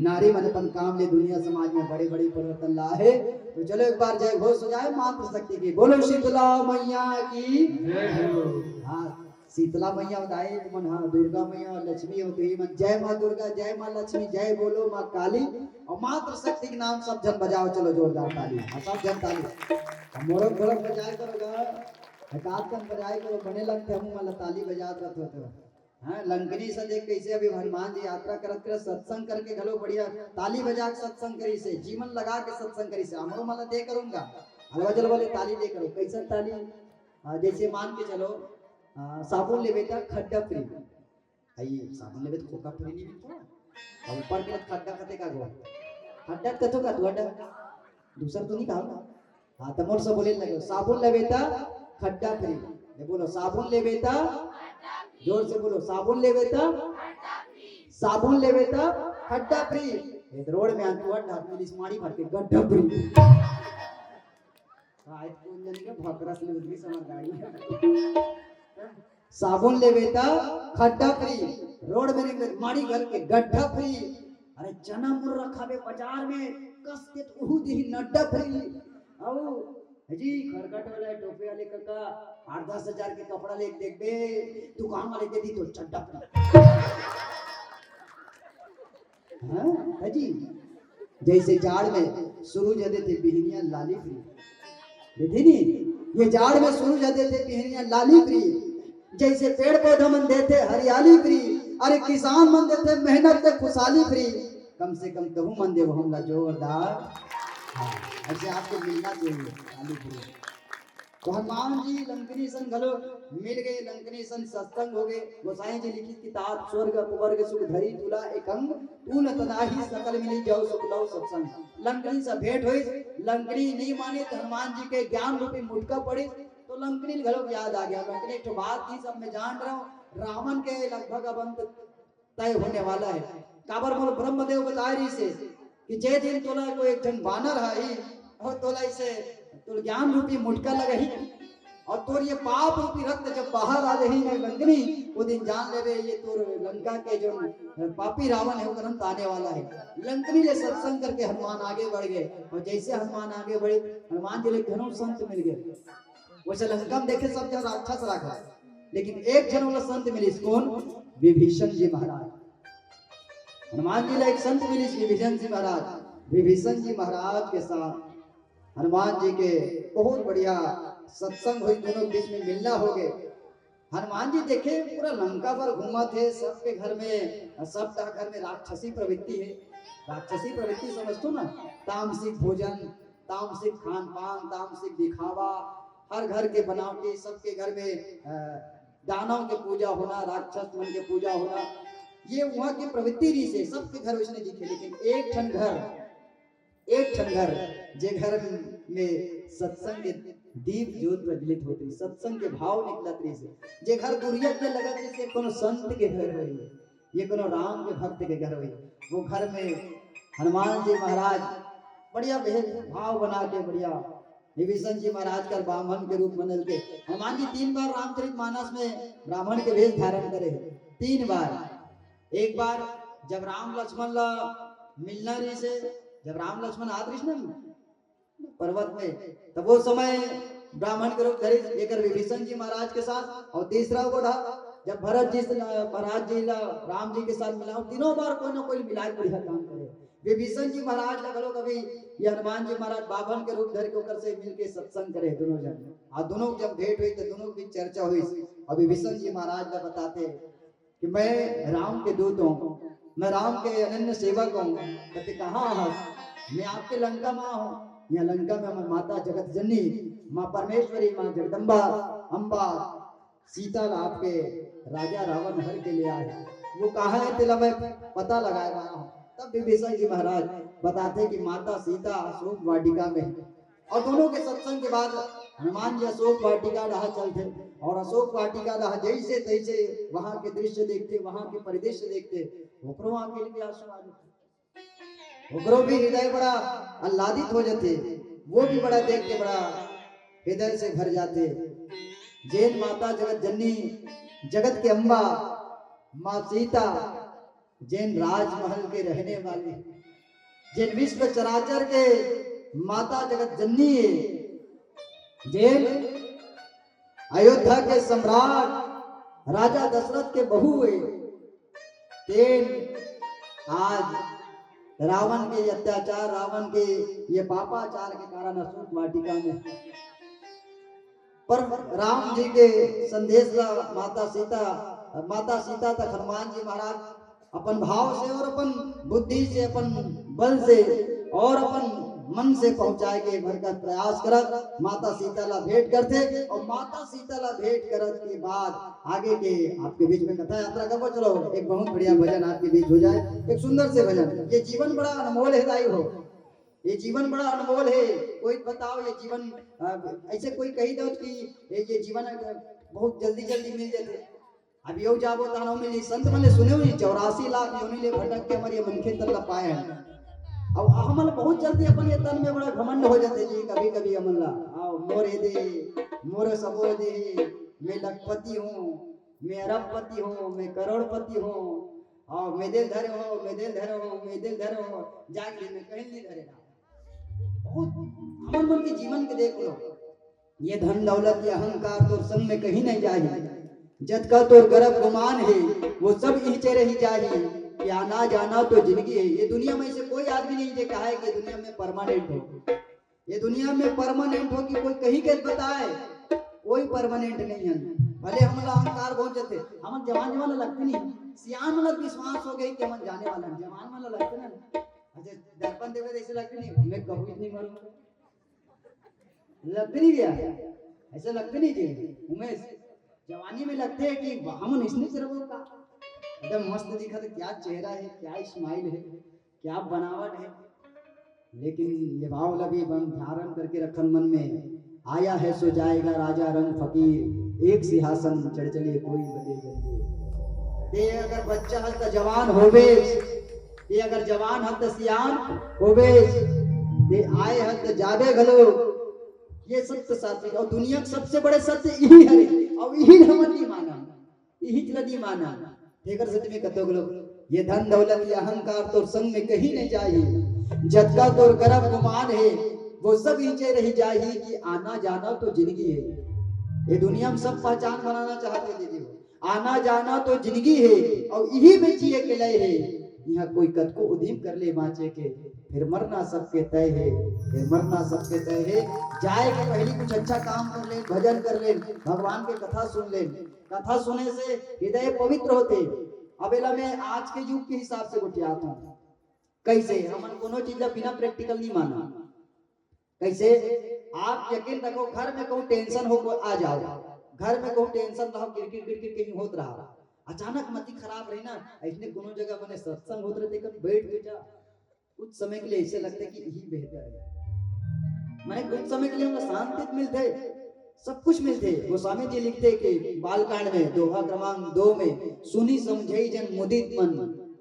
नारी मन अपन काम ले दुनिया समाज में बड़े परिवर्तन ला है तो चलो एक बार जय घोष हो जाए मातृ शक्ति की बोलो शीतला मैया की हाँ शीतला मैया बताए मन हाँ दुर्गा मैया लक्ष्मी हो तो मन जय माँ दुर्गा जय माँ लक्ष्मी जय बोलो माँ काली और मातृ शक्ति के नाम सब जन बजाओ चलो जोरदार ताली सब जन ताली मोरक घोरक बजाए करोगा एकाध कन बजाए करो बने लगते हम वाला ताली बजात रहते हो हाँ लंकनी से देख कैसे अभी हनुमान जी यात्रा करत सत्संग करके घलो बढ़िया ताली बजा के सत्संग करी से जीवन लगा के सत्संग करी से हमरो मला दे करूंगा हलवा जल बोले ताली दे करो कैसे ताली जैसे मान के चलो साबुन लेवे का खड्डा फ्री आइए साबुन लेवे तो खोका फ्री नहीं मिलता और ऊपर के खड्डा कते का गो खड्डा कतो का दुआडा दूसरा तो नहीं कहा हाँ तो मोर से बोले लगे साबुन लेवे ता खड्डा फ्री ये बोलो साबुन लेवे ता जोर से बोलो साबुन लेवे ता खड्डा फ्री ये रोड में अंतुआ ढाक पुलिस मारी भर के गड्ढा फ्री आज कौन जाने का भकरा से उधरी समझ गाड़ी साबुन लेवे ता खड्डा फ्री रोड में मारी घर के गड्ढा फ्री अरे चना मुर रखावे बाजार में कस के तो उहु दी नड्डा फ्री आओ जी खरकट वाला टोपी वाले काका 8-10 हजार के कपड़ा ले देख बे दुकान वाले दे दी तो चड्डा हाँ जी जैसे जाड़ में सूरज हदे थे बिहनिया लाली फ्री देखे नहीं ये जाड़ में सूरज हदे थे बिहनिया लाली फ्री जैसे पेड़ पौधा मन देते हरियाली फ्री अरे किसान मन देते मेहनत से खुशहाली फ्री कम से कम कहूँ मन देव हमला जोरदार। हाँ, ऐसे आपको मिलना चाहिए काली गुरु। तो हनुमान जी लंकनी सन घलो मिल गए, लंकनी सन सत्संग हो गए। गोसाई जी लिखित किताब स्वर्ग अपवर्ग सुख धरी तुला एक अंग तू न तदाही सकल मिली जाओ सुख लो सत्संग। लंकनी से भेंट हुई, लंकनी नहीं माने तो हनुमान जी के ज्ञान रूपी मुटका पड़ी तो लंकनी घलो याद आ गया। लंकनी एक बात थी, सब मैं जान रहा हूँ, रावण के लगभग अब अंत तय होने वाला है। काबर मोल ब्रह्मदेव बताए रही से कि जे दिन तोला को एक जन बानर है और तोला इसे तो ज्ञान रूपी मुटका लगही और तोर ये पाप रूपी रक्त जब बाहर आ रही है लंकनी, वो दिन जान लेवे ये तोर लंका के जो पापी रावण है वो अंत आने वाला है। लंकनी ले सत्संग करके हनुमान आगे बढ़ गए और जैसे हनुमान आगे बढ़े हनुमान जी ले घनों संत मिल गए। वैसे लंका में देखे सब जन राक्षस रखा, लेकिन एक जन वाला संत मिली, कौन? विभीषण जी महाराज। हनुमान जी ले एक संत मिली विभीषण जी महाराज। विभीषण जी महाराज के साथ हनुमान जी के बहुत बढ़िया सत्संग हुई, दोनों बीच में मिलना हो गए। हनुमान जी देखे पूरा लंका पर घूमा थे, सबके घर में, सबका घर में राक्षसी प्रवृत्ति है। राक्षसी प्रवृत्ति समझतो ना, तामसिक भोजन, तामसिक खान पान, तामसिक दिखावा, हर घर के बनावटी, सबके घर में दानव के पूजा होना, राक्षस मन के पूजा होना, ये वहाँ की प्रवृत्ति रही से सबके घर वैसे दिखे। लेकिन एक ठन घर जे घर में सत्संग के दीप ज्योत प्रज्वलित होती, सत्संग के भाव निकलत रही से, जे घर दुरियत के लगत रही से कोनो संत के घर हुई, ये कोनो राम के भक्त के घर हुई, वो घर में हनुमान जी महाराज बढ़िया भाव बना के बढ़िया विभीषण जी महाराज का ब्राह्मण के रूप बनल के। हनुमान जी 3 बार रामचरितमानस में ब्राह्मण के वेश धारण करे, 3 बार। एक बार जब राम लक्ष्मण ला मिलना रही से, जब राम लक्ष्मण आदृश न पर्वत में, तब वो समय ब्राह्मण के रूप धरे लेकर विभीषण जी महाराज के साथ। और तीसरा वो रहा जब भरत जी महाराज जी राम जी के साथ मिला, तीनों बार कोई ना कोई मिलाए बढ़िया काम करे। विभीषण जी महाराज लगलो कभी ये हनुमान जी महाराज बाभन के रूप धर के ओकर से मिलके सत्संग करे दोनों जन। और दोनों जब भेंट हुई तो दोनों की चर्चा हुई और विभीषण जी महाराज का बताते कि मैं राम के दूत हूँ, मैं राम के अनन्य सेवक हूँ। कहते कहाँ है? मैं आपके लंका माँ हूँ। यहाँ लंका में हमारी माता जगत जननी माँ परमेश्वरी, माँ जगदम्बा अम्बा सीता आपके राजा रावण हर के लिए आए, वो कहाँ है तेला मैं पता लगाए रहा हूँ। तब विभीषण जी महाराज बताते कि माता सीता अशोक वाटिका में। और दोनों के सत्संग के बाद हनुमान जी अशोक वाटिका रहा चलते और अशोक वाटिका रहा जैसे तैसे वहां के दृश्य देखते, वहां के परिदृश्य देखते, ओकरो आंखें भी आंसू आ जाते, ओकरो भी हृदय बड़ा आह्लादित हो जाते, वो भी बड़ा देख के बड़ा हृदय से भर जाते। जैन माता जगत जननी जगत के अम्बा माँ सीता जैन राजमहल के रहने वाले, जैन विश्व चराचर के माता जगत जननी है, जैन अयोध्या के सम्राट राजा दशरथ के बहू है, तेन आज रावण के अत्याचार, रावण के ये पापाचार के कारण अशोक वाटिका में। पर राम जी के संदेश ला माता सीता तक हनुमान जी महाराज अपन भाव से और अपन बुद्धि से, अपन बल से और अपन मन से पहुंचाए के भर का प्रयास करत माता सीता ला भेंट करते। और माता सीता ला भेंट करत के बाद आगे के आपके बीच में कथा यात्रा करबो। चलो एक बहुत बढ़िया भजन आपके बीच हो जाए, एक सुंदर से भजन। ये जीवन बड़ा अनमोल है दाई हो, ये जीवन बड़ा अनमोल है। कोई बताओ ये जीवन ऐसे कोई कही दो कि ये जीवन बहुत जल्दी मिल जाते। अब यो जाबो तानो मिली, संत मने सुने हुई 84 लाख योनि ले भटक के हमारे मनखे तक पाए हैं। अब हमन बहुत जल्दी अपन ये तन में बड़ा घमंड हो जाते जी। कभी कभी हमन ला आओ मोरे दे मोरे सबो दे, मैं लखपति हूँ, मैं अरबपति हूँ, मैं करोड़पति हूँ, और मैं दिल धरे हो, मैं दिल धरे हो, मैं दिल धरे हो, जाके मैं कहीं नहीं धरेगा। बहुत हमन मन के जीवन के देख लो, ये धन दौलत ये अहंकार तो संग में कहीं नहीं जाए। जत का तो गर्भ गुमान है वो सब इहचे रही जाए, कि आना जाना तो जिंदगी है। ये दुनिया में से कोई आदमी नहीं जो कहा है कि दुनिया में परमानेंट हो। ये दुनिया में परमानेंट हो कि कोई कहीं के बताए, कोई परमानेंट नहीं है। भले हमला अहंकार बहुत जाते, हम जवान लगते नहीं, सियान मतलब विश्वास हो गई कि मन जाने वाला है। जवान मतलब लगते ना अच्छा दर्पण देवे ऐसे लगते नहीं मैं कभी नहीं मरूंगा लगते नहीं क्या ऐसे लगते नहीं जी उमेश जवानी में लगते हैं कि हम इसने सिर्फ का एकदम मस्त दिखा था क्या चेहरा है क्या स्माइल है क्या बनावट है लेकिन ये भाव लगे बन धारण करके रखन मन में आया है सो जाएगा राजा रंग फकीर एक सिंहासन चढ़ चले कोई बदे गंजे दे अगर बच्चा है तो जवान होवे ये अगर जवान है तो सियान होवे दे आए है तो जाबे घलो ये सत्य साथी और दुनिया के सबसे बड़े सत्य यही है और यही हमन नहीं माना यही नहीं माना देकर सत्य में कतो लोग ये धन दौलत ये अहंकार तो संग में कहीं नहीं चाहिए जतका तो गर्भ गुमान है वो सब नीचे रह जाए कि आना जाना तो जिंदगी है ये दुनिया में सब पहचान बनाना चाहते दीदी आना जाना तो जिंदगी है और यही में जिए के लिए है यहाँ कोई कद को उदीम कर ले बाँचे के फिर मरना सबके तय है फिर मरना सबके तय है जाए के पहले कुछ अच्छा काम कर ले भजन कर ले भगवान के कथा सुन ले कथा सुनने से हृदय पवित्र होते अबेला में आज के युग के हिसाब से गोटियात हूँ कैसे हमन कोनो चीज बिना प्रैक्टिकल नहीं माना कैसे आप यकीन रखो घर में कहूँ टेंशन हो आ जाओ घर में कहूँ टेंशन रहो क्रिकेट कहीं होत रहा अचानक मती खराब रही ना ऐसे कोनो जगह बने सत्संग होते रहते कभी बैठ बेटा कुछ समय के लिए ऐसे लगते कि यही बेहतर है मैंने कुछ समय के लिए उन्हें शांति मिलते सब कुछ मिलते गोस्वामी जी लिखते कि बालकांड में दोहा क्रमांक 2 में सुनी समझई जन मुदित मन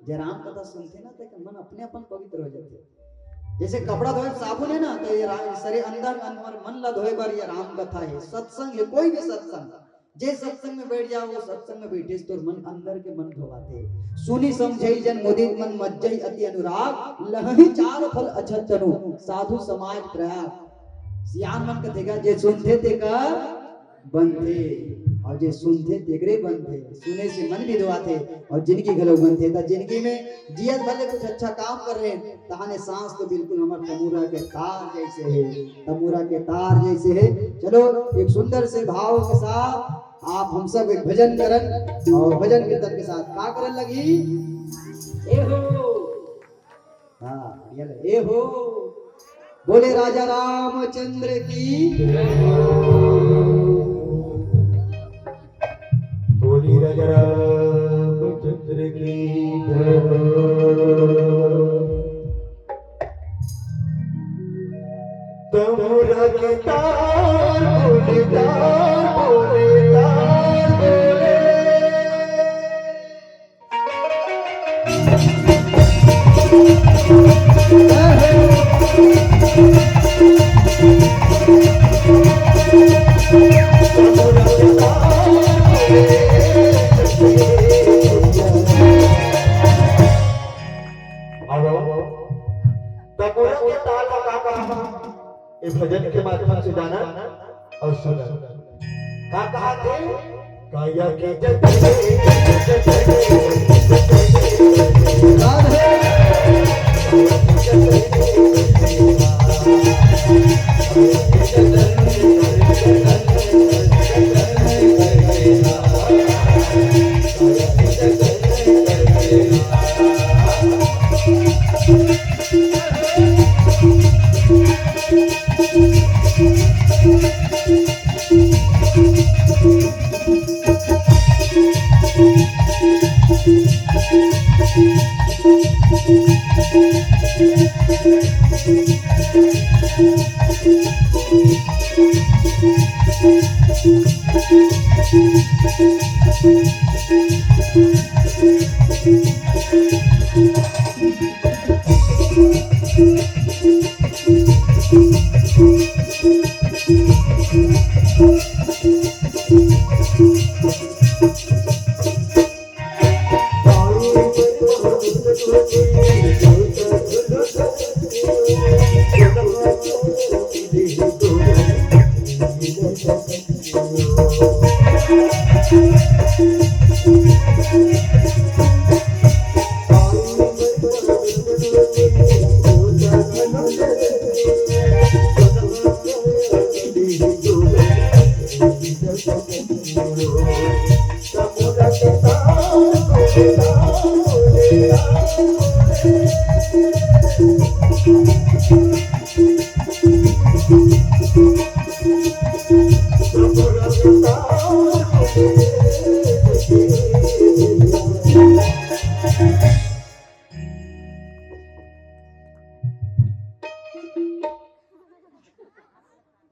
जय राम कथा सुनते ना तो मन अपने अपन पवित्र हो जाते जैसे कपड़ा धोए साबुन है ना तो ये सरे अंदर मन ला धोए बार ये राम कथा है सत्संग है कोई भी सत्संग जे सत्संग में बैठ जाओ वो सत्संग में बैठे तो मन अंदर के मन धोवाते सुनी समझई जन मुदित मन मज्जई अति अनुराग लहहि चार फल अछत तनु साधु समाज प्रयाग सियान मन कथेगा जे सुनते ते का बनते और जे सुनते तेगरे बनते सुने से मन भी धोवाते और जिंदगी घलो बनते ता जिंदगी में जियत भले कुछ अच्छा काम कर रहे हैं तहाने सांस तो बिल्कुल हमर तमूरा के तार जैसे है तमूरा के तार जैसे है चलो एक सुंदर से भाव के साथ आप हम सब एक भजन करन और भजन कीर्तन के साथ का करन लगी ए हो हाँ ये ए हो बोले राजा रामचंद्र की बोली राजा रामचंद्र की तमोरा के तार बोले तार बोले तार बोले भजन के माध्यम से जाना और सुना का कहा थे काया के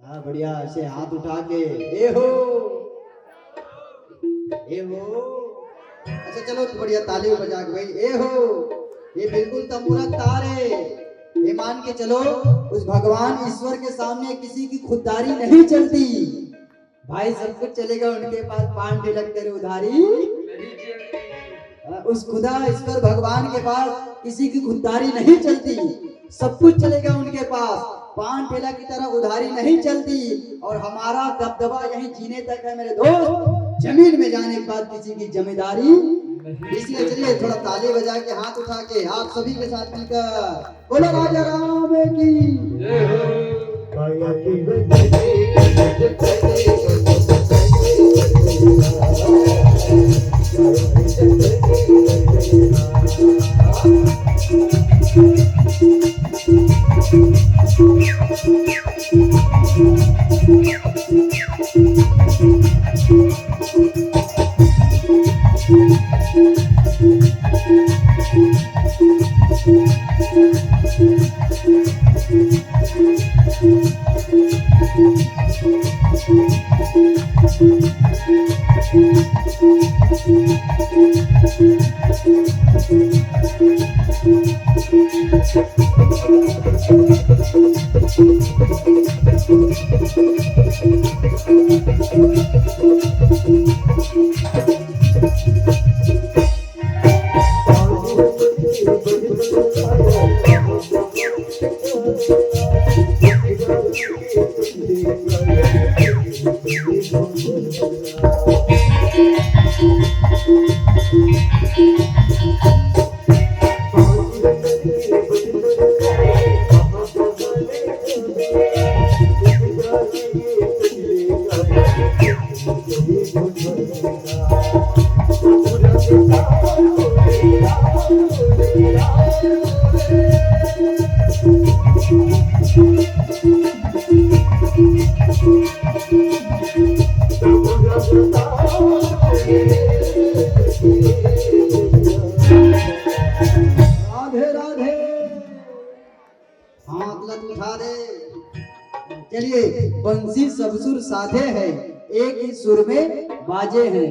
हाँ बढ़िया, ऐसे हाथ उठा के ए हो ए हो। अच्छा चलो तो बढ़िया ताली बजा के भाई ए हो। ये बिल्कुल तमूरत तार है। ये मान के चलो उस भगवान ईश्वर के सामने किसी की खुददारी नहीं चलती भाई, सब कुछ चलेगा उनके पास, पान ढिलक कर उधारी। उस खुदा ईश्वर भगवान के पास किसी की खुददारी नहीं चलती, सब कुछ चलेगा उनके पास, पान ठेला की तरह उधारी नहीं चलती। और हमारा दबदबा यही जीने तक है मेरे दोस्त, जमीन में जाने के बाद किसी की जिम्मेदारी। इसलिए चलिए थोड़ा ताली बजा के हाथ उठा के आप सभी के साथ मिलकर बोलो राजा राम की। राधे राधे, हाथ लग उठा दे। चलिए बंसी सब सुर साधे हैं, एक ही सुर में बाजे हैं।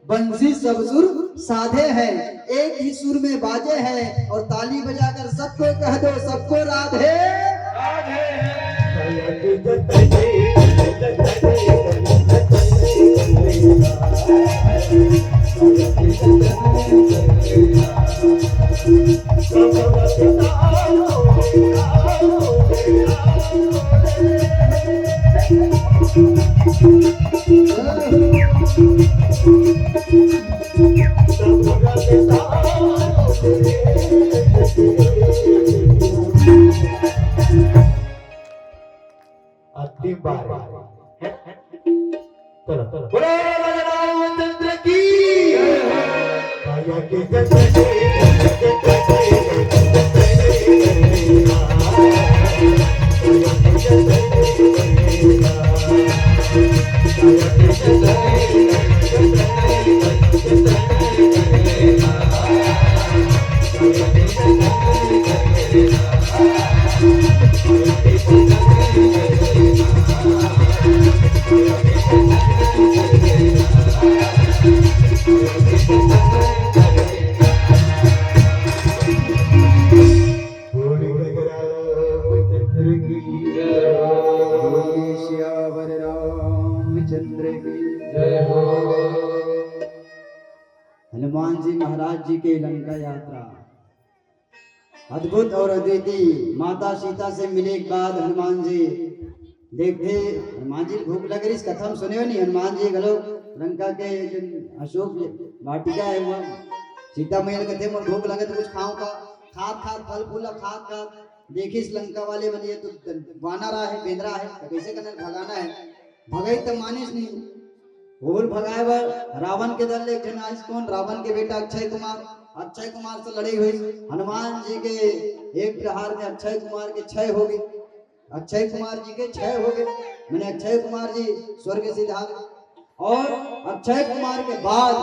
बंसी सब सुर साधे हैं, एक ही सुर में बाजे हैं। और ताली बजाकर सबको कह दो, सबको राधे हनुमान जी महाराज जी के लंका यात्रा अद्भुत और अद्वितीय। माता सीता से मिले के बाद हनुमान जी देखते, हनुमान जी भूख लग रही, इस कथा में सुने हो नहीं। हनुमान जी गलो लंका के अशोक वाटिका है वो, सीता मैया कहते मोर भूख लगे तो कुछ खाओ का, खाद खाद फल फूल खाद खाद। देखी इस लंका वाले बनिए तो वाना रहा है, बेंदरा है, तो कैसे करना भगाना है, भगाई तो मानिस नहीं। भूल भगाए बर रावण के दल एक जन आज कौन, रावण के बेटा अक्षय कुमार से लड़ी हुई। हनुमान जी के एक प्रहार में अक्षय कुमार के 6 हो गए, अक्षय कुमार जी के 6 हो गए, मैंने अक्षय कुमार जी स्वर्ग से धारे। और अक्षय कुमार के बाद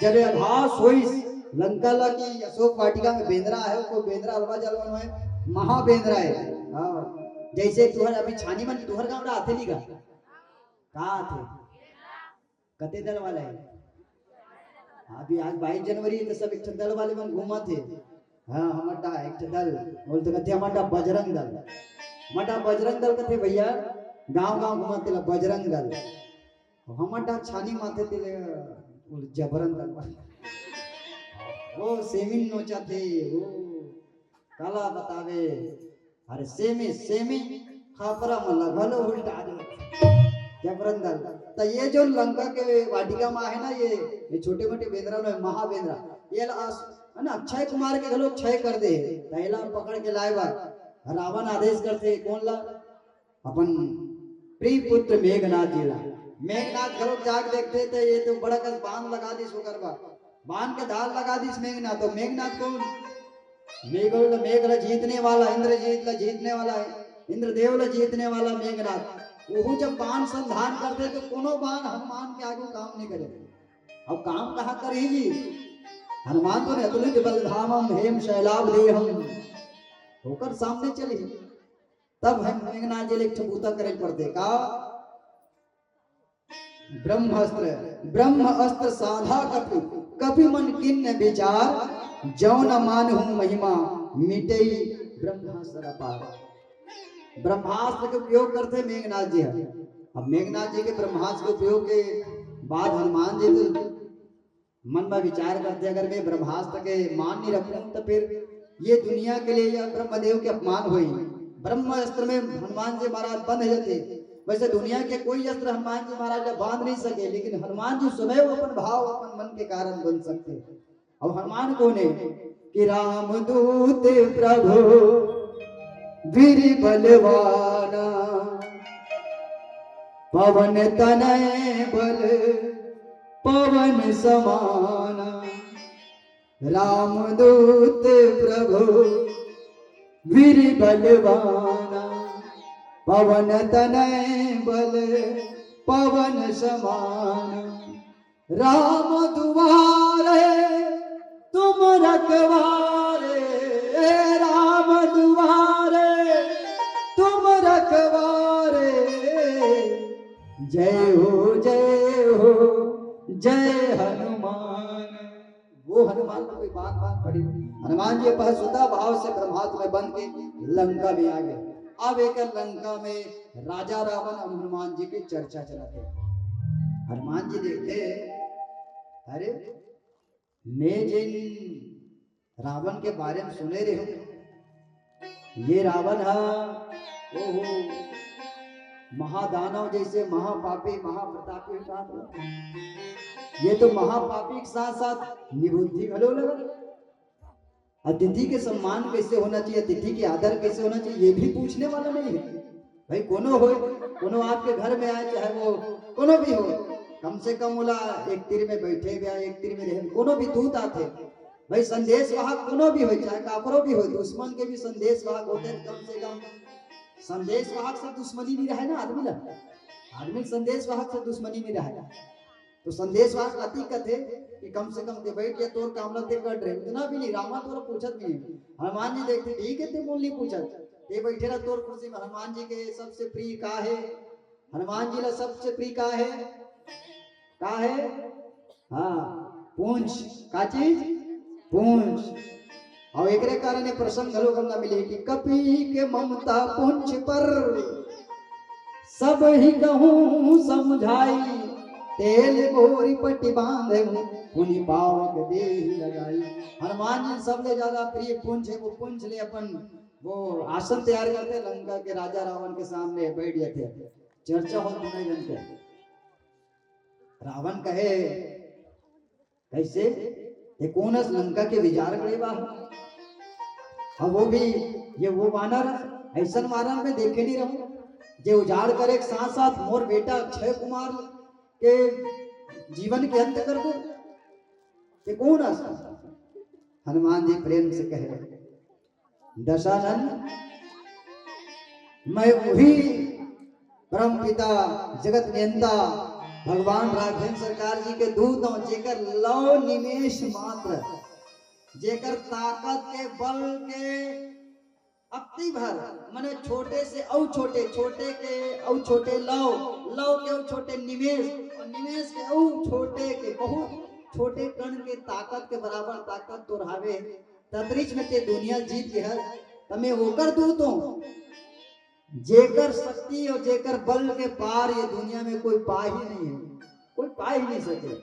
जब आभास हुई लंका ला की अशोक वाटिका में बेंद्रा है, को बेंद्रा हलवा जलवन है, महाबेंद्रा है। हाँ, जैसे तुहर अभी छानी मन तुहर गाँव आते नहीं कहा थे कते दल वाला है। अभी आज 22 जनवरी तो सब एक दल वाले मन घूमा थे। हाँ हमारा एक दल बोलते कहते हमारा बजरंग दल, हमारा बजरंग दल कथे भैया गांव गांव घुमाते ला बजरंग दल, हमारा छानी माथे ते जबरन दल वो सेमिन नोचा थे वो काला बतावे अरे सेमी सेमी खापरा मल्ला भलो उल्टा जबरन दल। तो ये जो लंका के वाटिका माँ है ना, ये छोटे मोटे बेंद्रा में महाबेंद्रा ये है ना अक्षय कुमार के घलो क्षय कर दे, पहला पकड़ के लाए बार रावण आदेश करते कौन ला अपन प्रिय पुत्र मेघनाथ जी ला। मेघनाथ घलो जाग देखते थे ये तो बड़ा कस बांध लगा दी सो करवा, बांध के धार लगा दी मेघनाथ। तो मेघनाथ कौन? मेघ ला जीतने वाला, इंद्रजीत ला जीतने वाला है, इंद्रदेव ला जीतने वाला मेघनाथ। वो जब बाण संधान करते तो कोनो बाण हनुमान के आगे काम नहीं करे। अब काम कहाँ करेगी? हनुमान तो अतुलित बलधामम हेम शैलाभ देहम होकर सामने चली। तब हम मेघनाथ जी एक ठबूता करे पड़ते का ब्रह्म अस्त्र साधा कपि कपि मन किन्न विचार जौन मान हूं महिमा मिटई ब्रह्मास्त्र अपार। ब्रह्मास्त्र के उपयोग करते मेघनाथ जी। अब मेघनाथ जी के ब्रह्मास्त्र के उपयोग के बाद हनुमान जी तो मन में विचार करते अगर मैं ब्रह्मास्त्र के मान नहीं रखूं तो फिर ये दुनिया के लिए या ब्रह्मदेव के अपमान हुई। ब्रह्म अस्त्र में हनुमान जी महाराज बंध जाते, वैसे दुनिया के कोई अस्त्र हनुमान जी महाराज बांध नहीं सके, लेकिन हनुमान जी स्वयं अपन भाव अपन मन के कारण बन सकते। अब हनुमान कौन है कि राम दूत प्रभु वीर बलवाना पवन तनय बल पवन समाना। राम दूत प्रभु वीर बलवाना पवन तनय बल पवन समाना। राम दुआरे तुम रखवारे, राम दुआरे तुम रखवारे। जय हो जय हनुमान। वो हनुमान को कोई बात पड़ी। हनुमान जी पहसुता भाव से ब्रह्मास्त्र में बन के लंका में आ गए। अब एक लंका में राजा रावण और हनुमान जी की चर्चा चलाते। हनुमान जी देखते अरे मैं जिन रावण के बारे में सुने रहे हूं, ये रावण है ओहो महादानव जैसे महापापी महाप्रतापी होता। ये तो महापापी के साथ साथ निबुद्धि घलो लगा। अतिथि के सम्मान कैसे होना चाहिए, अतिथि के आदर कैसे होना चाहिए, ये भी पूछने वाला नहीं है। भाई कोनो हो, कोनो आपके घर में आए चाहे वो कोनो भी हो, कम से कम बोला एक तीर में बैठे गया एक तीर में रहे, कोनो भी दूत आते भाई संदेश वाहक कोनो भी हो, चाहे काफरो भी हो, दुश्मन के भी संदेश वाहक होते, कम से कम संदेश वाहक से दुश्मनी नहीं रहे ना आदमी ला। आदमी संदेश वाहक से दुश्मनी नहीं रहे, तो संदेश वाहक अति कथे कि कम से कम ते बैठ के तोर कामला ते कर रहे इतना भी नहीं। रामा तोरा पूछत भी नहीं। हनुमान जी देखते ठीक है ते बोल नहीं पूछत, ते बैठे रहा तोर कुर्सी में। हनुमान जी के सबसे प्रिय का है, हनुमान जी ला सबसे प्रिय का है हाँ पूंछ का चीज पूंछ। और एक कारण ये प्रसंग घलो करना मिले कि कपि के ममता पूंछ पर सब ही कहूं समझाई। तेल गोरी पट्टी बांधे उन्हीं पाव के देह लगाई। हनुमान जी सबसे ज्यादा प्रिय पूंछ है, वो पूंछ ले अपन वो आसन तैयार करते, लंका के राजा रावण के सामने बैठ जाते। चर्चा हो दुनिया जनते। रावण कहे कैसे ये कौन है लंका के विचार करे बा। अब वो भी ये वो वानर ऐसा वानर में देखे नहीं रहूं जे उजाड़ करे साथ साथ मोर बेटा अक्षय कुमार के जीवन के अंत कर दो। ये कौन है? हनुमान जी प्रेम से कह रहे दशानन मैं वही परम पिता जगत नियंता भगवान राघवेंद्र सरकार जी के दूत हूं, जेकर लौ निमेष मात्र, जेकर ताकत के बल के अक्ति भर मने छोटे से औ छोटे, छोटे के औ छोटे लौ, लौ के औ छोटे निमेष, और निमेष के औ छोटे के बहुत छोटे कण के ताकत के बराबर ताकत तोड़ावे तद्रिच में ते दुनिया जीत के है। तमे होकर दूत हो, जेकर शक्ति और जेकर बल के पार ये दुनिया में कोई पा ही नहीं है, कोई पा ही नहीं सके।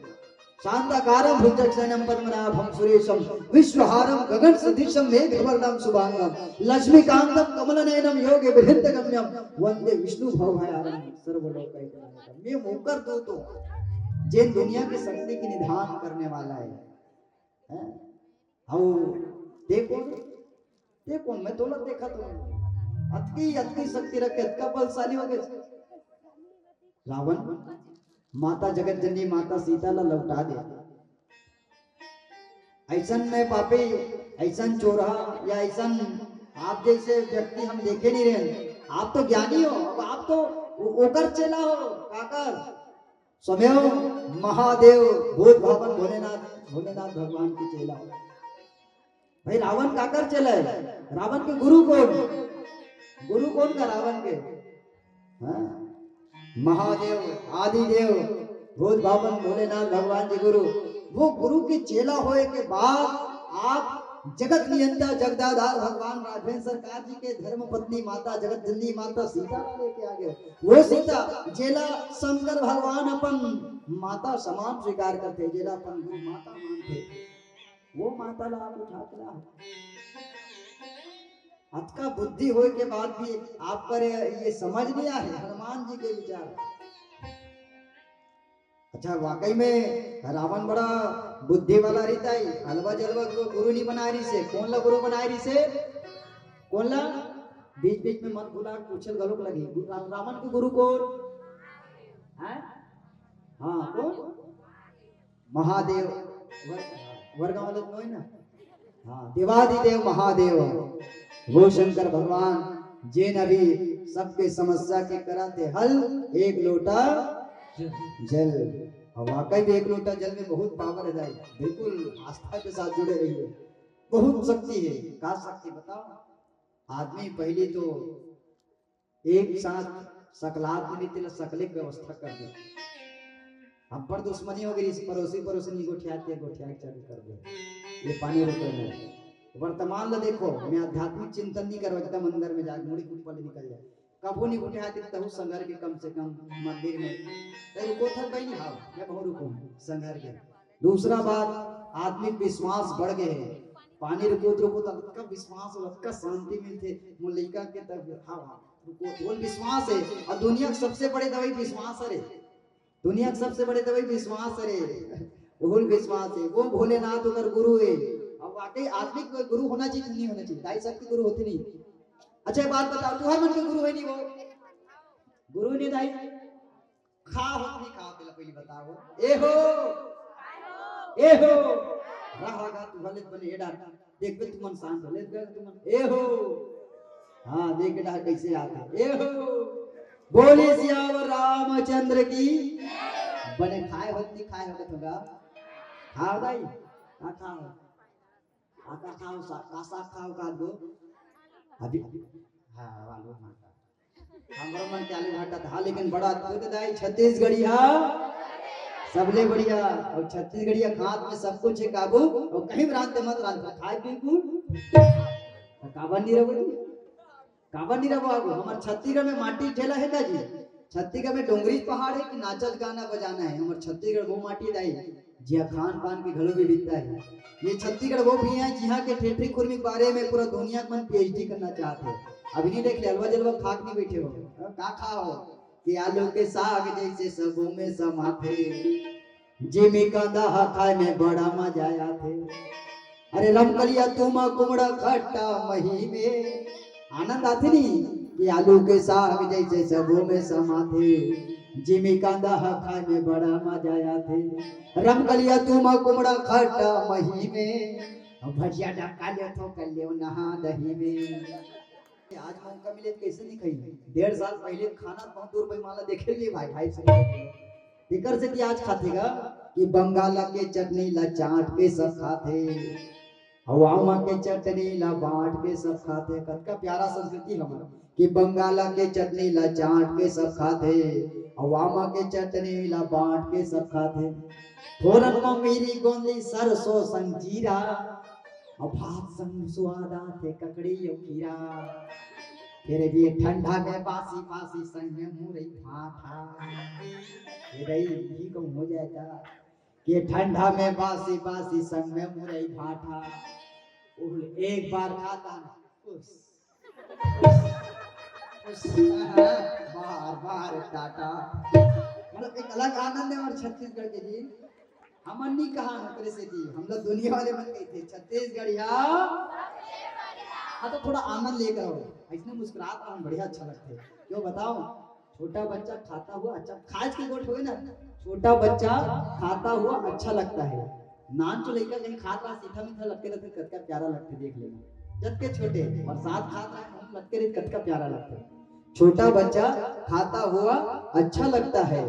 शांताकारं भुजगशयनं पद्मनाभं सुरेशं विश्वहारं गगन सदृशं मेघवर्णं शुभांगं लक्ष्मीकांतं कमलनयनं योगे बृहत्तगम्यं वंदे विष्णु भवभयारं सर्वलोकैकनाथं। मैं होकर दूत हूं, जिन दुनिया की शक्ति की निधान करने वाला है। देखो देखो मैं तोला देखा तो अतकी अतकी शक्ति रखे, अतका बलशाली हो गए। रावण माता जगत जननी माता सीता ला लौटा दे, ऐसन में पापी, ऐसन चोरा या ऐसन आप जैसे व्यक्ति हम देखे नहीं रहे। आप तो ज्ञानी हो, अब आप तो ओकर चेला हो, काकर स्वयं महादेव भूत भवन भोलेनाथ, भोलेनाथ भगवान की चेला हो। भाई रावण काकर चला है? रावण के गुरु कौन? गुरु कौन का रावण के? हाँ? महादेव आदिदेव भूत भवन भोलेनाथ भगवान जी गुरु। वो गुरु के चेला होए के बाद आप जगत नियंता जगदाधार भगवान राघवेंद्र सरकार जी के धर्म पत्नी माता जगत जननी माता सीता लेके आ गए। वो सीता जेला शंकर भगवान अपन माता समान स्वीकार करते, जेला अपन गुरु माता मानते, वो माता ला आप उठा के लाओ। अतका बुद्धि होए के बाद भी आप पर ये समझ नहीं आए हनुमान जी के विचार। अच्छा वाकई में रावण बड़ा बुद्धि वाला रहता है, हलवा जलवा को गुरु नहीं बना रही से। कौन ला गुरु बना रही से? कौन ला? बीच बीच में मत भूला, पूछल गलत लगी। रावण के गुरु कौन है? हाँ कौन? महादेव। वर्गा वाले तो है ना? हाँ देवादिदेव महादेव वो शंकर भगवान जिन अभी सबके समस्या के कराते हल एक लोटा जल। और वाकई में एक लोटा जल में बहुत पावर है, बिल्कुल आस्था के साथ जुड़े रहिए, बहुत शक्ति है। क्या शक्ति बताओ? आदमी पहले तो एक साथ सकलात निमित्त सकले की व्यवस्था कर दे। हम पर दुश्मनी हो गई, पड़ोसी पड़ोसी गोठिया चालू कर दे, ये पानी रुके नहीं। वर्तमान ला देखो, मैं आध्यात्मिक चिंतन नहीं करवा, एकदम अंदर में जाके मुड़ी ऊपर निकल जाए, कबो नहीं उठे आते तहु संघर के कम से कम मंदिर में रुको था भाई नहीं। हाँ मैं बहुत रुको संघर के। दूसरा बात आत्मिक विश्वास बढ़ गए हैं, पानी रुको तब का विश्वास और का शांति मिलते मुलिका के तब। हाँ रुको बोल विश्वास है, और दुनिया के सबसे बड़े दवाई विश्वास है। दुनिया के सबसे बड़े दवाई विश्वास है, वो विश्वास है। वो भोलेनाथ अगर गुरु है, अब वाकई आत्मिक गुरु होना चाहिए नहीं होना चाहिए? दाई सब के गुरु होते नहीं। अच्छा बात बताओ, तुम्हारे मन के गुरु है नहीं? वो गुरु नहीं दाई खा होत नहीं खा पहले बताओ। ए हो रहा तू भले बने एडा देख बे तुमन शांत हो ले तुमन। ए हो हां देख एडा कैसे आता। ए हो बोले सियावर रामचंद्र की बने खाए होत नहीं खाए होत होगा। खाओ दाई का खाओ आका खाओ का खाओ का दो अभी। हाँ वालो माता हमारा मन के आलू भाटा था, लेकिन बड़ा अद्भुत दाई छत्तीसगढ़िया सबले बढ़िया। और छत्तीसगढ़िया खात में सब कुछ है काबू, और कहीं रांते मत रांते खाए बिल्कुल काबा नहीं रहो जी, काबा नहीं रहो। आगो हमारे छत्तीसगढ़ में माटी ठेला है का जी? छत्तीसगढ़ में डोंगरी पहाड़ है कि नाचत गाना बजाना है? हमारे छत्तीसगढ़ वो माटी दाई जी खान पान की घड़ों में बिकता है। ये छत्तीसगढ़ वो भी है जहाँ के ठेठरी खुरमी के बारे में पूरा दुनिया में पीएचडी करना चाहते हैं। अभी नहीं देख ले हलवा जलवा खाक नहीं बैठे हो का खाओ कि आलू के साग जैसे सबों में समाते, जिमी कांदा खाए में बड़ा मजा आते। अरे रमकलिया तुम कुमड़ा खट्टा मही में आनंद आते नहीं कि आलू के साग जैसे सबों में समाते, जिमी कांदा खाए में बड़ा मजा आते। रमकलिया तुम कुमड़ा खट्टा मही में और भजिया डबका ले तो कर ले नहा दही में। आज मौका मिले तो कैसे नहीं खाई। 1.5 साल पहले खाना बहुत दूर पे माला देखे लिए भाई 250 एकर से आज खातेगा कि बंगाला के चटनी ला चाट के सब खाते, हवामा के चटनी ला बांट के सब खाते। कतका प्यारा संस्कृति हमारा कि बंगाला के चटनी ला चाट के सब खाते, हवामा के चटनी ला बांट के सब खाते। फोरन में मेरी गोंदी सरसों संजीरा और भात संग सुआदा थे ककड़ी और खीरा। फिर भी ठंडा में बासी बासी संग में मुरई भाठा। ही को हो जाएगा कि ठंडा में बासी बासी संग में मुरई भाठा। एक बार खाता बार बार टाटा। मतलब एक अलग आनंद है हमारे छत्तीसगढ़ के जी। हमन नहीं कहा नौकरी से थी, हम लोग दुनिया वाले बन गए थे छत्तीसगढ़। हाँ तो थोड़ा आनंद लेकर आओ, ऐसे मुस्कुराता हम बढ़िया अच्छा लगते है। क्यों बताओ, छोटा बच्चा खाता हुआ अच्छा खाज के गोट हो ना, छोटा बच्चा खाता हुआ अच्छा लगता है। नान तो लेकर कहीं खाता सीधा मीठा लगते रहते कतका प्यारा लगते देख लेना। जब के छोटे बरसात खाता है हम लगते रहते कतका प्यारा लगता है। छोटा बच्चा खाता हुआ अच्छा लगता है।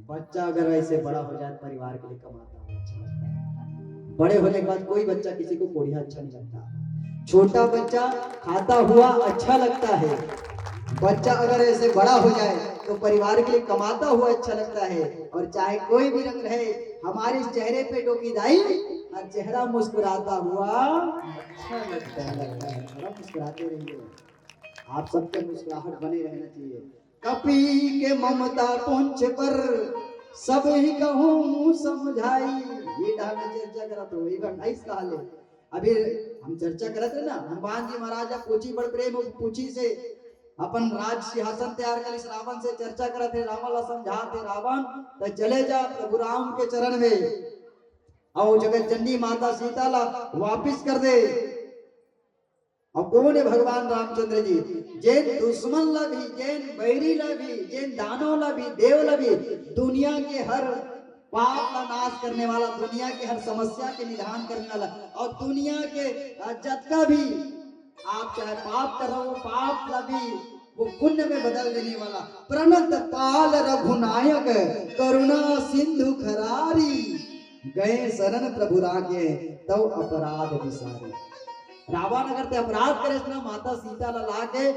बच्चा अगर ऐसे बड़ा हो जाए परिवार के लिए कमाता हुआ अच्छा लगता है। बड़े होने के बाद कोई बच्चा किसी को कोढ़िया अच्छा नहीं लगता। छोटा बच्चा खाता हुआ अच्छा लगता है। बच्चा अगर ऐसे बड़ा हो जाए तो परिवार के लिए कमाता हुआ अच्छा लगता है। और चाहे कोई भी रंग रहे, हमारे चेहरे पे टोकीदाई और चेहरा मुस्कुराता हुआ अच्छा लगता है। मुस्कुराते रहिए, आप सबके मुस्कुराहट बने रहना चाहिए। कपी के ममता पुंछ पर सब ही कहूँ समझाई। ये डाल में चर्चा करा तो वही 28 साल है। अभी हम चर्चा करते ना हनुमान जी महाराजा पूछी बड़ प्रेम पूछी से अपन राज सिंहासन तैयार कर रावण से चर्चा करते रावण ला समझाते। रावण तो चले जा प्रभु राम के चरण में और जगत जननी माता सीता ला वापिस कर दे। और कौन है भगवान रामचंद्र जी, जैन दुश्मन ला भी, जैन बैरी ला भी, जैन दानव ला भी, देव ला भी, दुनिया के हर पाप का नाश करने वाला, दुनिया के हर समस्या के निदान करने वाला, और दुनिया के जतका भी आप चाहे पाप कर रहे हो पाप ला भी वो पुण्य में बदल देने वाला। प्रणत पाल रघुनायक करुणा सिंधु खरारी, गए शरण प्रभु रागे तव अपराध विसारी। रावण अगर ते अपराध करे ना माता सीता ला लाके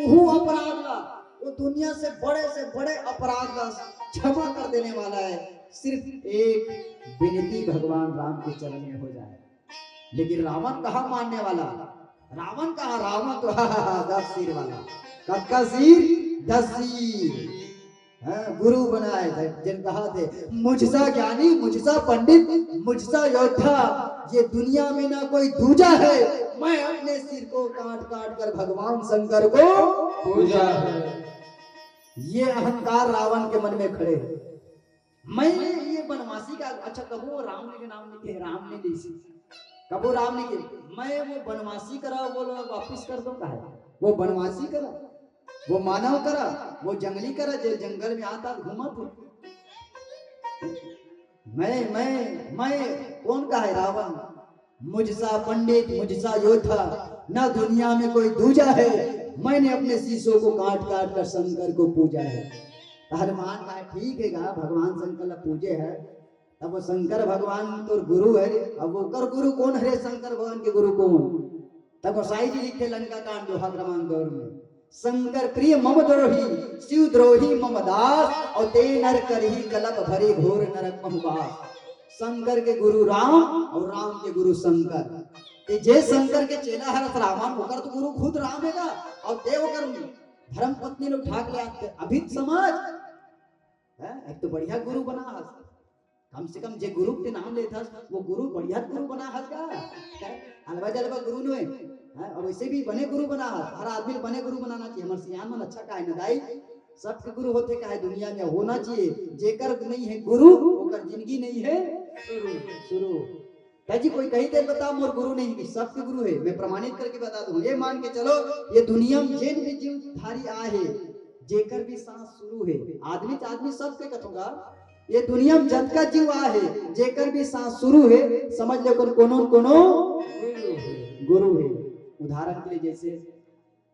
वो अपराध ला, वो दुनिया से बड़े अपराध ला क्षमा कर देने वाला है। सिर्फ एक विनती भगवान राम के चरण में हो जाए। लेकिन रावण कहाँ मानने वाला, रावण कहाँ, रावण तो 10 सिर वाला। कब सिर 10 सिर गुरु बनाए थे जिन कहा थे मुझसा ज्ञानी मुझसा पंडित मुझसा योद्धा, ये दुनिया में ना कोई दूजा है। मैं अपने सिर को काट काट कर भगवान शंकर को पूजा है। ये अहंकार रावण के मन में खड़े है। मैं ये बनवासी का अच्छा कबो राम ने के नाम लिखे, राम ने ली कबो राम ने के मैं वो बनवासी करा बोलो वापिस कर दो कहा। वो बनवासी करा, वो मानव करा, वो जंगली करा जो जंगल में आता घूमा थे। मैं कौन का है रावण, मुझसा पंडित मुझसा योद्धा, ना दुनिया में कोई दूजा है। मैंने अपने शीशों को काट काट कर शंकर को पूजा है। हनुमान का ठीक है गा भगवान शंकर पूजे है, तब वो शंकर भगवान तो गुरु है। अब वो कर गुरु कौन है, शंकर भगवान के गुरु कौन। तब गोसाई जी लिखते लंका कांड दोहा क्रमांक 2 में, शंकर प्रिय मम द्रोही शिव द्रोही मम दास, और ते नर करही कलप भरे घोर नरक महवास। शंकर के गुरु राम और राम के गुरु शंकर। जे शंकर के चेला है रावण होकर तो गुरु खुद राम है। और देव कर धर्म पत्नी लोग ठाक ले आते अभी समाज है। एक तो बढ़िया गुरु बना हस, कम से कम जे गुरु के नाम लेता वो गुरु बढ़िया गुरु बना हस का अलवा जलवा गुरु ने है। और वैसे भी बने गुरु बना हस, हर आदमी बने गुरु बनाना चाहिए। हमारे सियान मन अच्छा का है ना दाई, सबके गुरु होते का है दुनिया में होना चाहिए। जेकर नहीं है गुरु ओकर जिंदगी नहीं है शुरू। जी कोई कहीं देर बता मोर गुरु नहीं है, सबके गुरु है। मैं प्रमाणित करके बता दूं, ये मान के चलो ये दुनिया में जेन भी जीव धारी आए है जेकर भी सांस शुरू है। आदमी तो आदमी सबके कथोगा ये दुनिया में जत का जीव है जेकर भी सांस शुरू है समझ लो कोनो न कोनो गुरु है। उदाहरण के लिए जैसे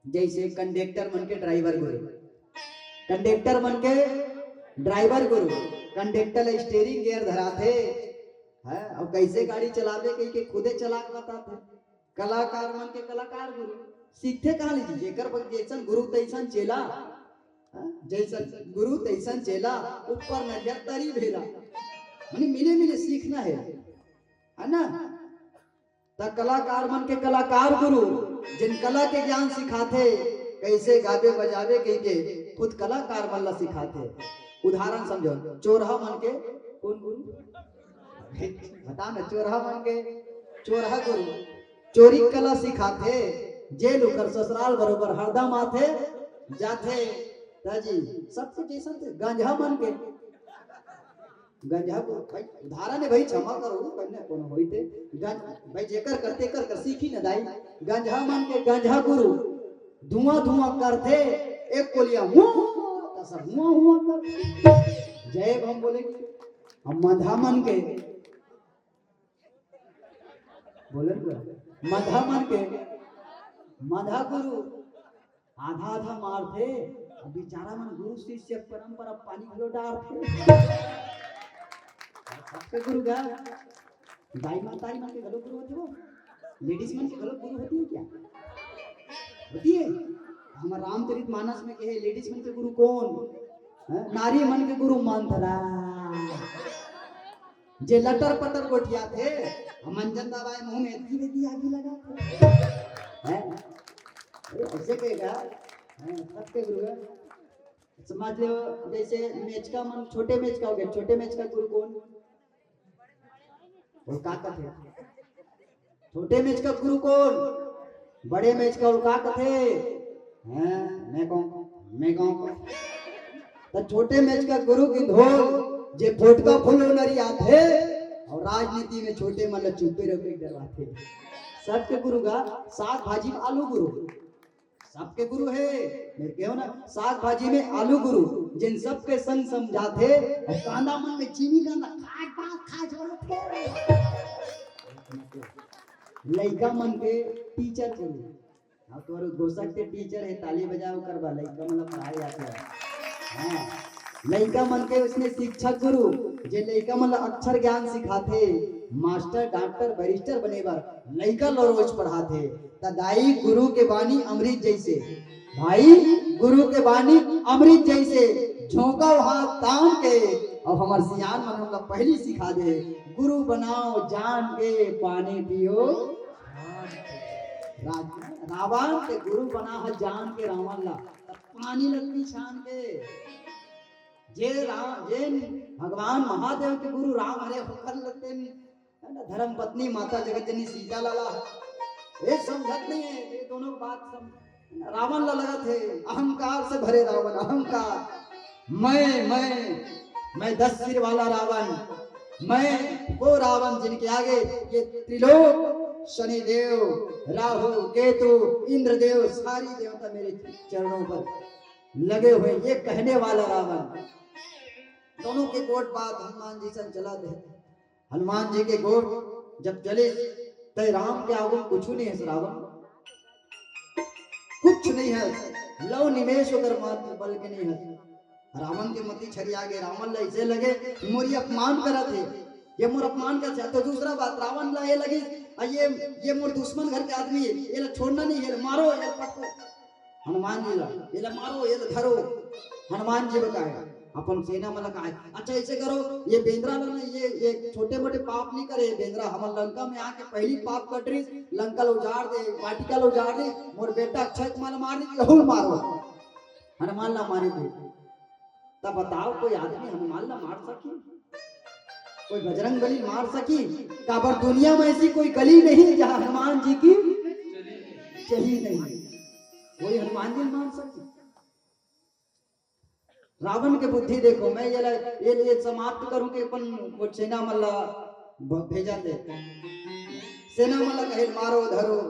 जैसे कंडक्टर बन के ड्राइवर गुरु, कंडक्टर बन के ड्राइवर गुरु, कंडक्टर स्टीयरिंग गियर धराते है और कैसे गाड़ी चलावे कहीं के खुदे चला के बताते। कलाकार मन के कलाकार गुरु सीखते कहाँ लीजिए जेकर जैसन गुरु तैसन चेला, जैसन गुरु तैसन चेला, ऊपर नजर तरी भेला, माने मिले मिले सीखना है ना। त कलाकार मन के कलाकार गुरु जिन कला के ज्ञान सिखाते, कैसे गावे बजावे के खुद कलाकार मन ला सिखाते। उदाहरण समझो, चोरहा मन के कौन गुरु बता ना, चोरहा मन के चोरहा गुरु चोरी कला सिखाते, जेल उकर ससुराल बरोबर हरदम आते जाते ताजी सबसे जैसा थे। गंजा मन के गंजा भाई उदाहरण है भाई, क्षमा करो कन्या कोनो होइते भाई जेकर करते कर सीखी न दाई। गंजा मन के गंजा गुरु धुआं धुआं करते, एक कोलिया हुआ सब हुआ हुआ कर जय हम बोलेंगे। हम मधा मन के बोले मधा मन के मधा गुरु आधा आधा मारते, बेचारा मन गुरु शिष्य परंपरा पानी घलो डारते। सबके गुरु गा दाई माताई मन के घलो गुरु होती हो, लेडीज मन के घलो गुरु होती है क्या? होती है। हमारा रामचरित मानस में कहे लेडीज मन के गुरु कौन? नारी मन के गुरु मंथरा, जे लटर पटर गोटिया थे मंजन दवाई मुंह में धीरे धीरे आगे लगाते हैं। ऐसे कहेगा सबके गुरु है। समझ लो जैसे मेचका मन, छोटे मेचका हो गया, छोटे मेचका गुरु कौन? वो काका थे। छोटे मेचका गुरु कौन? बड़े मेचका वो काका थे। मैं कहूँ तो छोटे मेचका गुरु की धोल जे फोटका फूल नरिया थे और राजनीति में छोटे मतलब चुपे रखे डरवाते। सबके गुरु का साग भाजी में आलू गुरु, सबके गुरु है। मैं कहो ना साग भाजी में आलू गुरु जिन सबके संग समझाते, और कांदा मन में चीनी कांदा खा लइका मन के टीचर गुरु। हाँ तो दोस्त के टीचर है ताली बजाओ करवा, लइका मतलब पढ़ाई आते हैं। लइका मन के उसने शिक्षक गुरु जे लइका मन अक्षर ज्ञान सिखाते, मास्टर डॉक्टर बैरिस्टर बने बार लइका लो रोज पढ़ाते। दाई गुरु के बानी अमृत जैसे, भाई गुरु के बानी अमृत जैसे, झोंका हाथ तान के और हमार सियान मन हमला पहली सिखा दे, गुरु बनाओ जान के पानी पियो। रावण के गुरु बना है जान के, रावण ला पानी लगती छान के। जे भगवान महादेव के गुरु राम हरे होकर लगते धर्म पत्नी माता जगत जननी सीता लाला, ये समझत नहीं है ये दोनों बात। सब रावण ला लगा थे अहंकार से भरे रावण, अहंकार मैं 10 सिर वाला रावण, मैं वो रावण जिनके आगे ये त्रिलोक शनिदेव राहु केतु इंद्रदेव सारी देवता मेरे चरणों पर लगे हुए, ये कहने वाला रावण। दोनों के गोट बात हनुमान जी से चला दे। हनुमान जी के गोट जब चले तो राम के आगे कुछ नहीं है, रावण कुछ नहीं है, लव निमेश होकर मात्र बल के नहीं है। रावण के मती छरिया गए, रावण ला ऐसे लगे मोरी अपमान करा थे, ये मोर अपमान कर। तो दूसरा बात रावण ला ये लगी ये मोर दुश्मन घर के आदमी है, ये ला छोड़ना नहीं है, मारो ये पकड़ो। हनुमान जी ला ये ला मारो ये ला धरो। हनुमान जी बताए अपन सेना में लगा, अच्छा ऐसे करो ये बेंद्रा ला ये छोटे मोटे पाप नहीं करे, बेंद्रा हमार लंका में आके पहली पाप कटरी, लंका उजाड़ दे, वाटिका उजाड़ दे, मोर बेटा अक्षय कुमार मार दे, यहूं मारो। हनुमान ला मारे थे। तब बताओ कोई आदमी हनुमान ला मार सकी? कोई बजरंग बली मार सकी? काबर दुनिया में ऐसी कोई गली नहीं जहां हनुमान जी की चली नहीं, कोई हनुमान जी मार सकी? रावण के बुद्धि देखो। मैं ये समाप्त करूं कि अपन वो सेना मल्ला भेजा दे, सेना मल्ला कहे मारो धरो,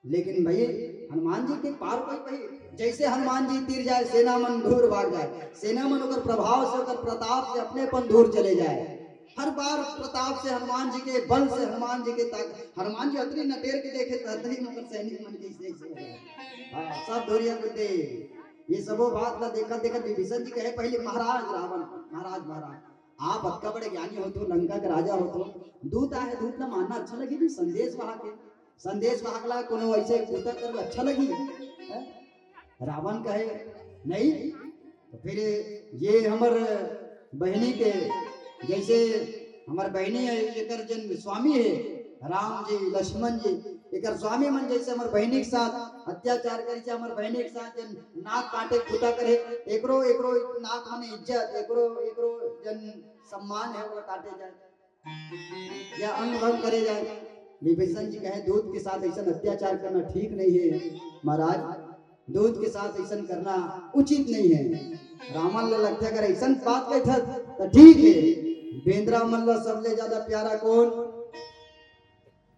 लेकिन भाई हनुमान जी के पार कोई भाई जैसे हनुमान जी तीर जाए सेना मन दूर भाग जाए, सेना मन ओकर प्रभाव से ओकर प्रताप से अपनेपन दूर चले जाए। हर बार प्रताप से हनुमान जी के बल से हनुमान जी के ताकत, हनुमान जी अतरी नटेर के देखे ततरी मगर सैनिक मन कैसे ऐसे हां सब धोरिया गुड्डे ये सबो बात ला देखा देखा विभीषण जी कहे पहले महाराज रावण महाराज आप अक्का बड़े ज्ञानी हो तो लंका के राजा हो तो दूत आए दूत ना मानना अच्छा लगी भी संदेश वाहक ला कोनो ऐसे उतर कर अच्छा लगी है? रावण कहे नहीं तो फिर ये हमर बहनी के जैसे हमार बहनी है एकर जन स्वामी है राम जी लक्ष्मण जी एकर स्वामी मन जैसे हमार बहनी के साथ अत्याचार करे छे हमार बहनी के साथ जन नाक काटे कुटा करे एकरो एकरो नाक माने इज्जत एकरो एकरो जन सम्मान है वो काटे जाए या अंग भंग करे जाए। विभीषण जी कहे दूत के साथ ऐसा अत्याचार करना ठीक नहीं है महाराज, दूत के साथ ऐसा करना उचित नहीं है। रावण ले लगता अगर ऐसा बात कहता तो ठीक है। बेंद्रा मल्ल सबले ज्यादा प्यारा कौन?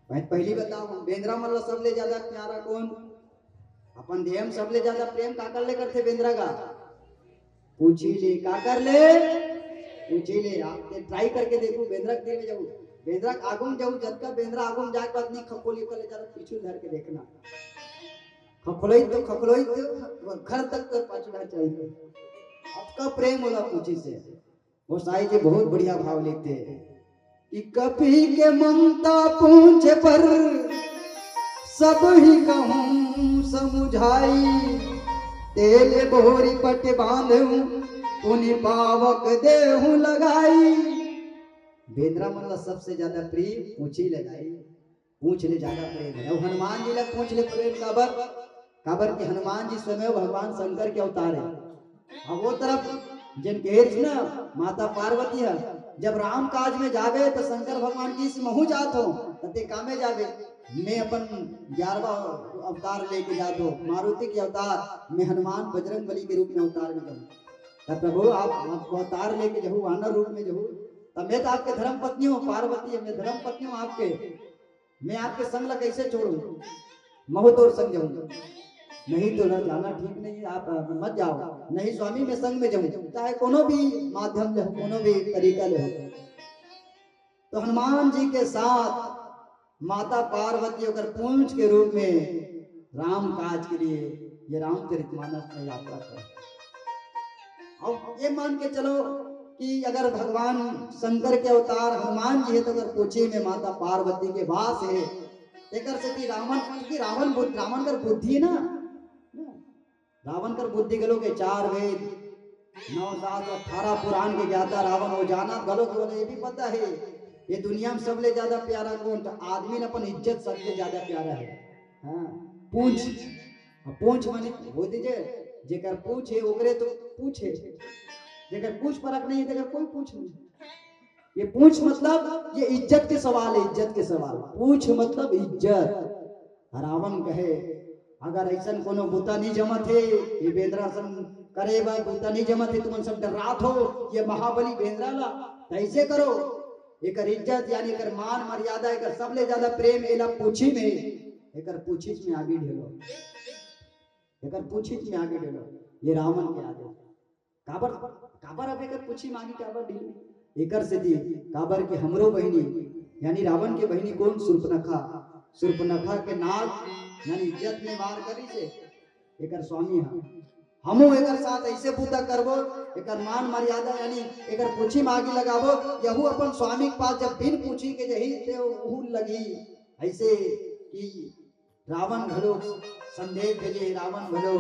मैं पहली बताऊं बेंद्रा मल्ल सबले ज्यादा प्यारा कौन? अपन देहम सबले ज्यादा प्रेम काकर ले करते बेंद्रा का? पूछी ले काकर ले पूछी ले आप ट्राई करके देखो बेंद्रा के में जाऊं बेंद्रा आगुम जाऊं जब का बेंद्रा आगुम जाए बात नहीं खकोली कले जरा पीछे धर के देखना खखलोई तो घर तक तो पहुंचना चाहिए। आपका प्रेम होला पूछी से वो साई जी बहुत बढ़िया भाव लिखते हैं कि कपी के ममता पूछे पर सब ही कहूं समुझाई तेले बोरी पट बांधूं पुनि पावक देहूं लगाई। बेंद्रा मतलब सबसे ज्यादा प्रेम पूछी लगाई पूछ ले ज्यादा प्रेम है। हनुमान जी लग पूछ ले प्रेम काबर कि हनुमान जी स्वयं भगवान शंकर के अवतार है। और वो तरफ जिन केर ना माता पार्वती है जब राम काज में जावे तो शंकर भगवान की महू जात हो तते कामे जावे मैं अपन 11वां अवतार लेके जात हो मारुति के अवतार में हनुमान बजरंग बली के रूप में अवतार में जाऊं तब प्रभु आप अवतार लेके जाऊं वानर रूप में जाऊं तब मैं तो आपके धर्म पत्नी हूँ पार्वती है मैं धर्म पत्नी हूँ आपके मैं आपके संग ला कैसे छोड़ू महू तोर संग जाऊंगा नहीं तो ना जाना ठीक नहीं है आप मत जाओ नहीं स्वामी में संग में जाऊं चाहे कोनो भी माध्यम ले हो कोनो भी तरीका ले हो। तो हनुमान जी के साथ माता पार्वती होकर पूंछ के रूप में राम काज के लिए ये रामचरितमानस में यात्रा कर। अब ये मान के चलो कि अगर भगवान शंकर के अवतार हनुमान जी है तो अगर पूछे में माता पार्वती के वास है एकर से कि रावण कर बुद्धि ना रावण कर बुद्धि गलो के 4 वेद 9 7 18 पुराण के ज्ञाता रावण हो जाना गलो के बोले ये भी पता है ये दुनिया में सबले ज्यादा प्यारा कौन? तो आदमी ने अपन इज्जत सबसे ज्यादा प्यारा है। हाँ पूंछ माने हो दीजिए जेकर पूछ है ओकरे तो पूछे जेकर पूछ परख नहीं है तेकर कोई पूछ नहीं। ये पूछ मतलब ये इज्जत के सवाल है इज्जत के सवाल पूछ मतलब इज्जत। रावण कहे अगर ऐसा कोनो बूता नहीं जमत है ये बेंद्रासन करे बा बूता नहीं जमत है तुम सब डरात हो ये महाबली बेंद्रा ला ऐसे करो एकर इज्जत यानी एकर मान मर्यादा एकर सबले ज्यादा प्रेम एला पूछी में एकर पूछिच में आगे ढेलो एकर पूछिच में आगे ढेलो ये रावण के आगे काबर अब एकर पूछी मांगी काबर ढीली एकर से दी काबर के हमरो बहिनी यानी रावण के बहिनी कौन? सुर्पनखा के नाक यानी इज्जत में मार करी से एकर स्वामी हमो एकर साथ ऐसे बूता करबो एकर मान मर्यादा यानी एकर पूछी मागी लगाबो यहू अपन स्वामी के पास जब बिन पूछी के जही ते ओहू लगी ऐसे कि रावण घलो संदेश भेजे रावण घलो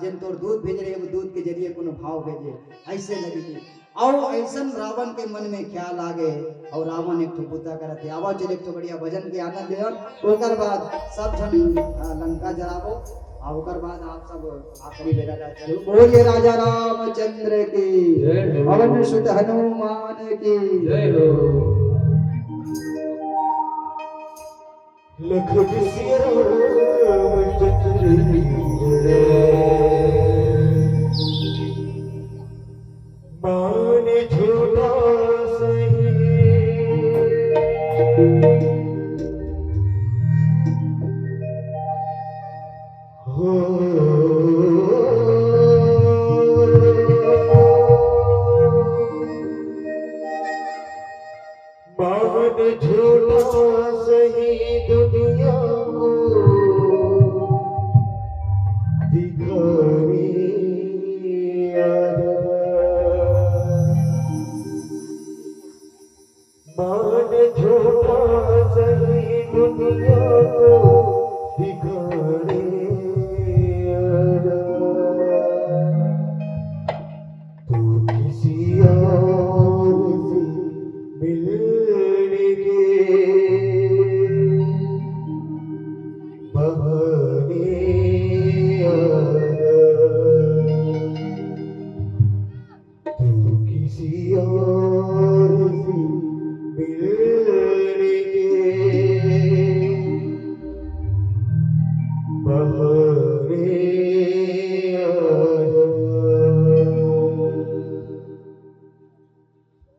जिन तोर दूध भेज रहे वो दूध के जरिए कोनो भाव भेजे ऐसे लगी और ऐसा रावण के मन में ख्याल आ गए और रावण एक ठो पूता करते आवाज चले एक ठो बढ़िया भजन के आनंद ले ओकर बाद सब जन लंका जलाबो और ओकर बाद आप सब आखिरी बेरा का चलो बोलिए राजा रामचंद्र की पवन सुत हनुमान की जय हो। लखन सिया रामचंद्र माने झूठा सही हो मान झूठा सही दुनिया को दिखाने तू किसी और से मिलने के बहाने तू किसी और से मिलने के बहाने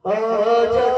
आजा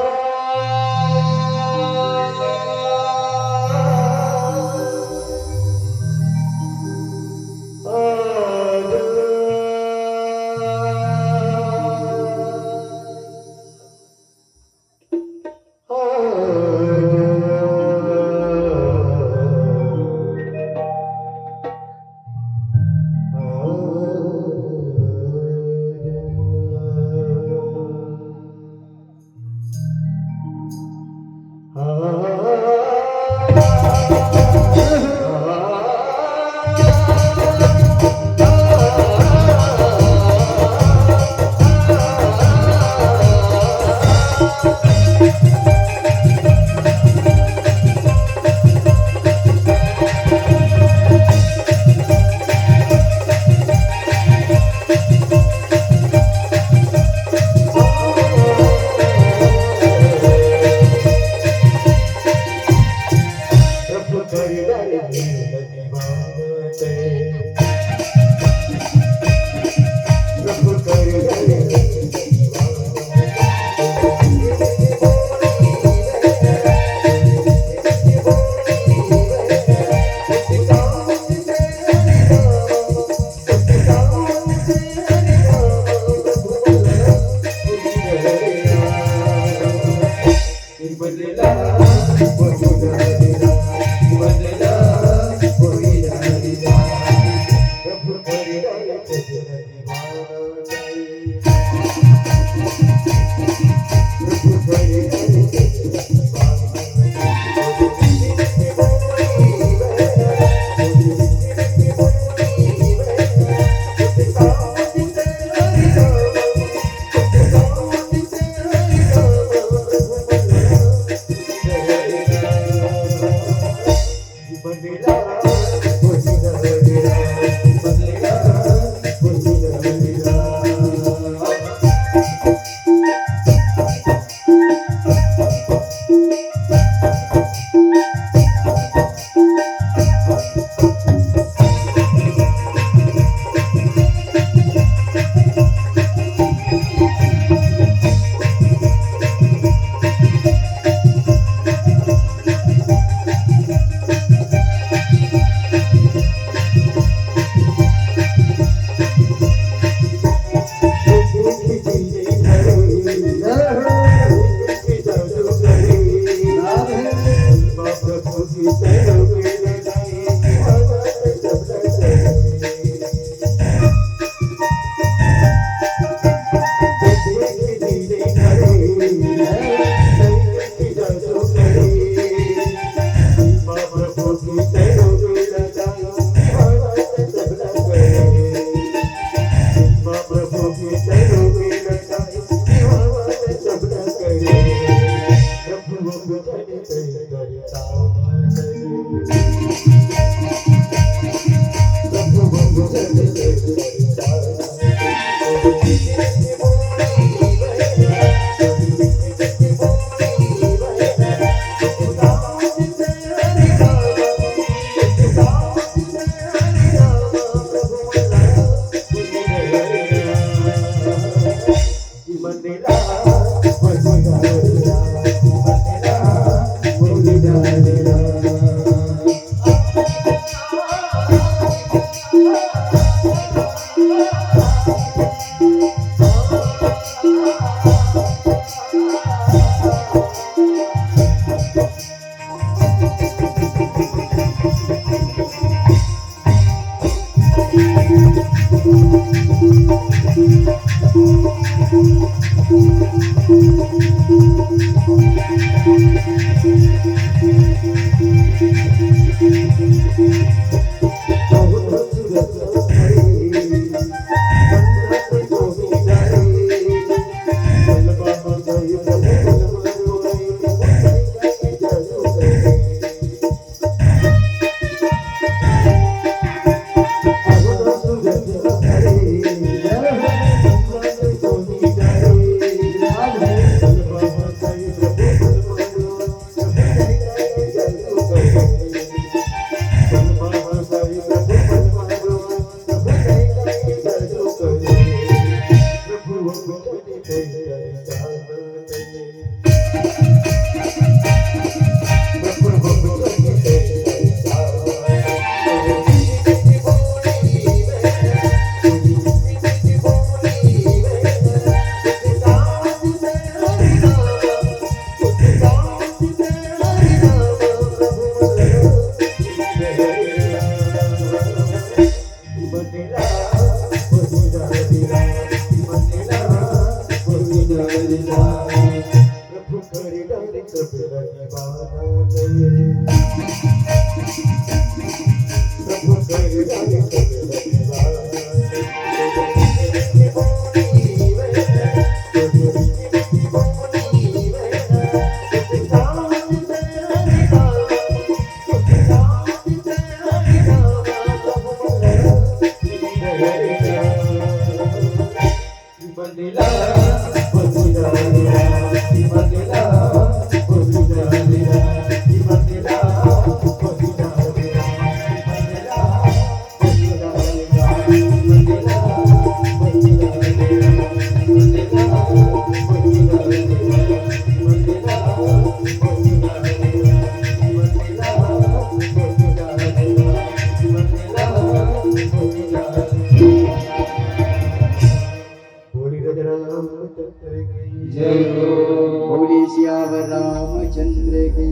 बोली सियावर रामचंद्र की।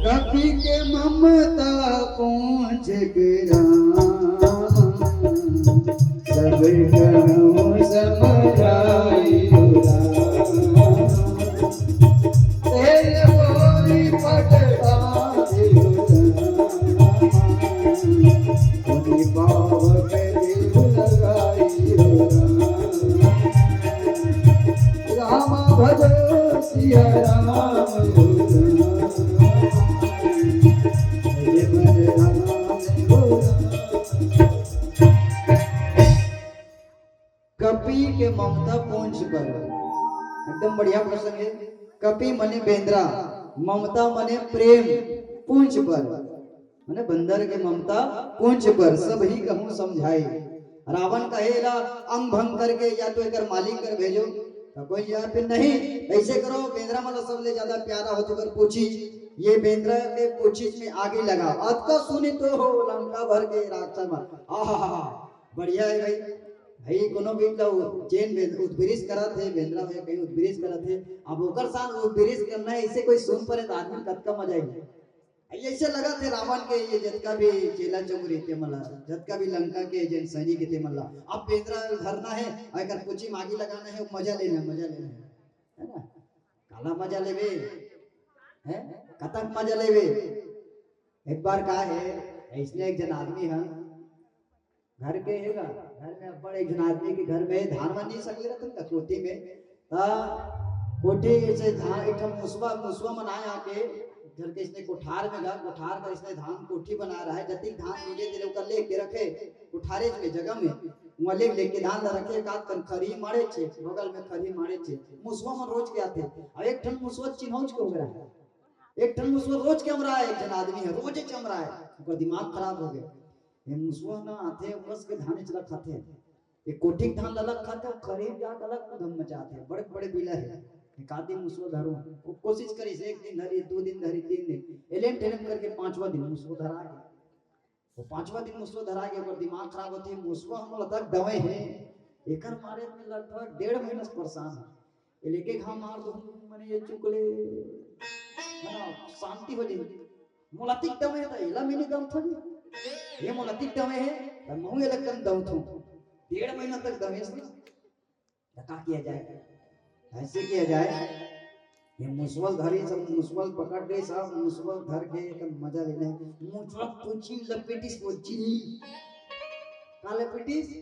कपि के ममता पूंछ सब कहूँ समझाई तेरे बोली पटता पाव पे लगाई राम भजो सिया राम कपि के ममता पूंछ पर एकदम बढ़िया प्रसंग है। कपि मने बेंद्रा, ममता मने प्रेम, पूंछ पर मने बंदर के ममता पूंछ पर सब ही कहूँ समझाई। रावण कहेला अंग भंग करके या तो एक मालिक कर भेजो, तो कोई यार फिर नहीं ऐसे करो, बेंद्रा मतलब सबसे ज्यादा प्यारा हो चुका पूछी, ये बेंद्रा के पूछी में आगे लगा अत का सुनी तो हो लंका भर के राक्षस में। आहा बढ़िया है भाई। भाई कोनो भी चेन उद्बरिश करत है बेंद्रा में कहीं उद्बरिश करत है, अब ओकर साथ उद्बरिश करना है ऐसे कोई सुन पड़े तो आदमी कतका मजा आई। ऐसे लगा थे रावण के ये जतका भी चेला चमुरी थे मला, जतका भी लंका के जन सैनिक थे मला, अब बेंद्रा धरना है अगर पूछी मागी लगाना है मजा लेना है ना, काला मजा लेवे है कतक मजा लेवे। एक बार का है ऐसने एक जन आदमी है घर के है घर में बड़े एक जन आदमी के घर में धान मन नहीं सक रहा कोठी में, कोठी से धान एक मुसवा मनाए आके घर के इसने कोठार में कोठार का इसने धान कोठी बना रहा है, जतिक धान मुझे दिले कर लेके रखे कोठारे में जगह में वहां लेके धान रखे काट कर खरी मारे छे बगल में खरी मारे छे मुसवा में रोज के आते। अब एक ठन मुसवा चिन्हौज के हो रहा है, एक ठन मुसवा रोज के हमरा है, एक जन आदमी है रोज चमरा है, उनका दिमाग खराब हो गया। ये मुसवा ना आते बस के धान चला खाते हैं, ये कोठी धान अलग खाते हैं, खरीद जात अलग धम मचाते हैं, बड़े बड़े बिला है। एक आदमी मुसवा धरो वो कोशिश करी से एक दिन धरी 2 दिन धरी 3 दिन एलेम टेलम करके 5वां दिन मुसवा धरा गया। वो 5वां दिन मुसवा धरा गया और दिमाग खराब होती है। मुसवा हम लगभग दवाई है एकर मारे में लगभग 1.5 महीना से परेशान है। ये लेके घाम मार दो माने ये चुकले ना शांति हो जाए। मोलातिक दवाई है इला मैंने दम था ये मोलातिक दवाई है तब महू ये लगन दम थू 1.5 महीना तक दमेश ना क्या किया जाए, ऐसे किया जाए ये मुसवल धरी सब मुसवल पकड़ दे सब मुसवल धर के एकदम मजा लेने मुसवल पूछी लपेटिस वो चिल्ली का लपेटिस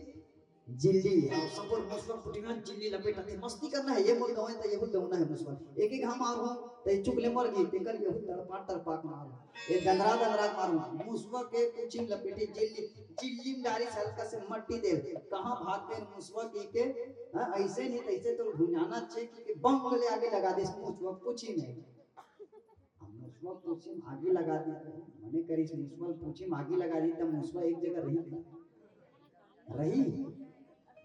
जिल्ली और सपोर मुसवल पुटिना जिल्ली लपेटा थे मस्ती करना है ये बोल दो है तो ये बोल दो ना है मुसवल एक एक हम मारू तो चुगले मर गई ते कर ये तड़पाक मारू ये दंदरा मारू मुसवल के पूछी लपेटी जिल्ली जिल्ली में डारी हल्का से मट्टी दे कहां भागते मुसवल के ऐसे नहीं तैसे तो भुंजाना चाहिए कि बम ले आगे लगा दे मुसवल पूछी में मुसवल पूछी आगे लगा दी मैंने करी मुसवल पूछी आगे लगा दी तब मुसवल एक जगह रही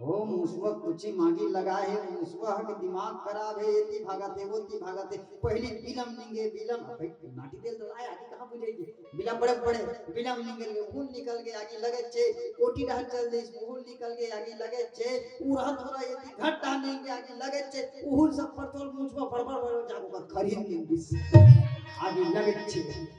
ओ मुसवा कुची मागी लगा है मुसवा के दिमाग खराब है एती भागते वो ती भागते पहली बिलम निंगे बिलम भाई नाटी तेल तो आया आगे कहां बुझेगी बिलम बड़े बड़े बिलम निकल गए फूल निकल गए आगे लगे छे कोटी रह चल दे फूल निकल गए आगे लगे छे पूरा थोड़ा एती घट्टा निंगे आगे लगे छे फूल सब पर तोल मुसवा बड़बड़ जागो कर खरीद निंगे आगे लगे छे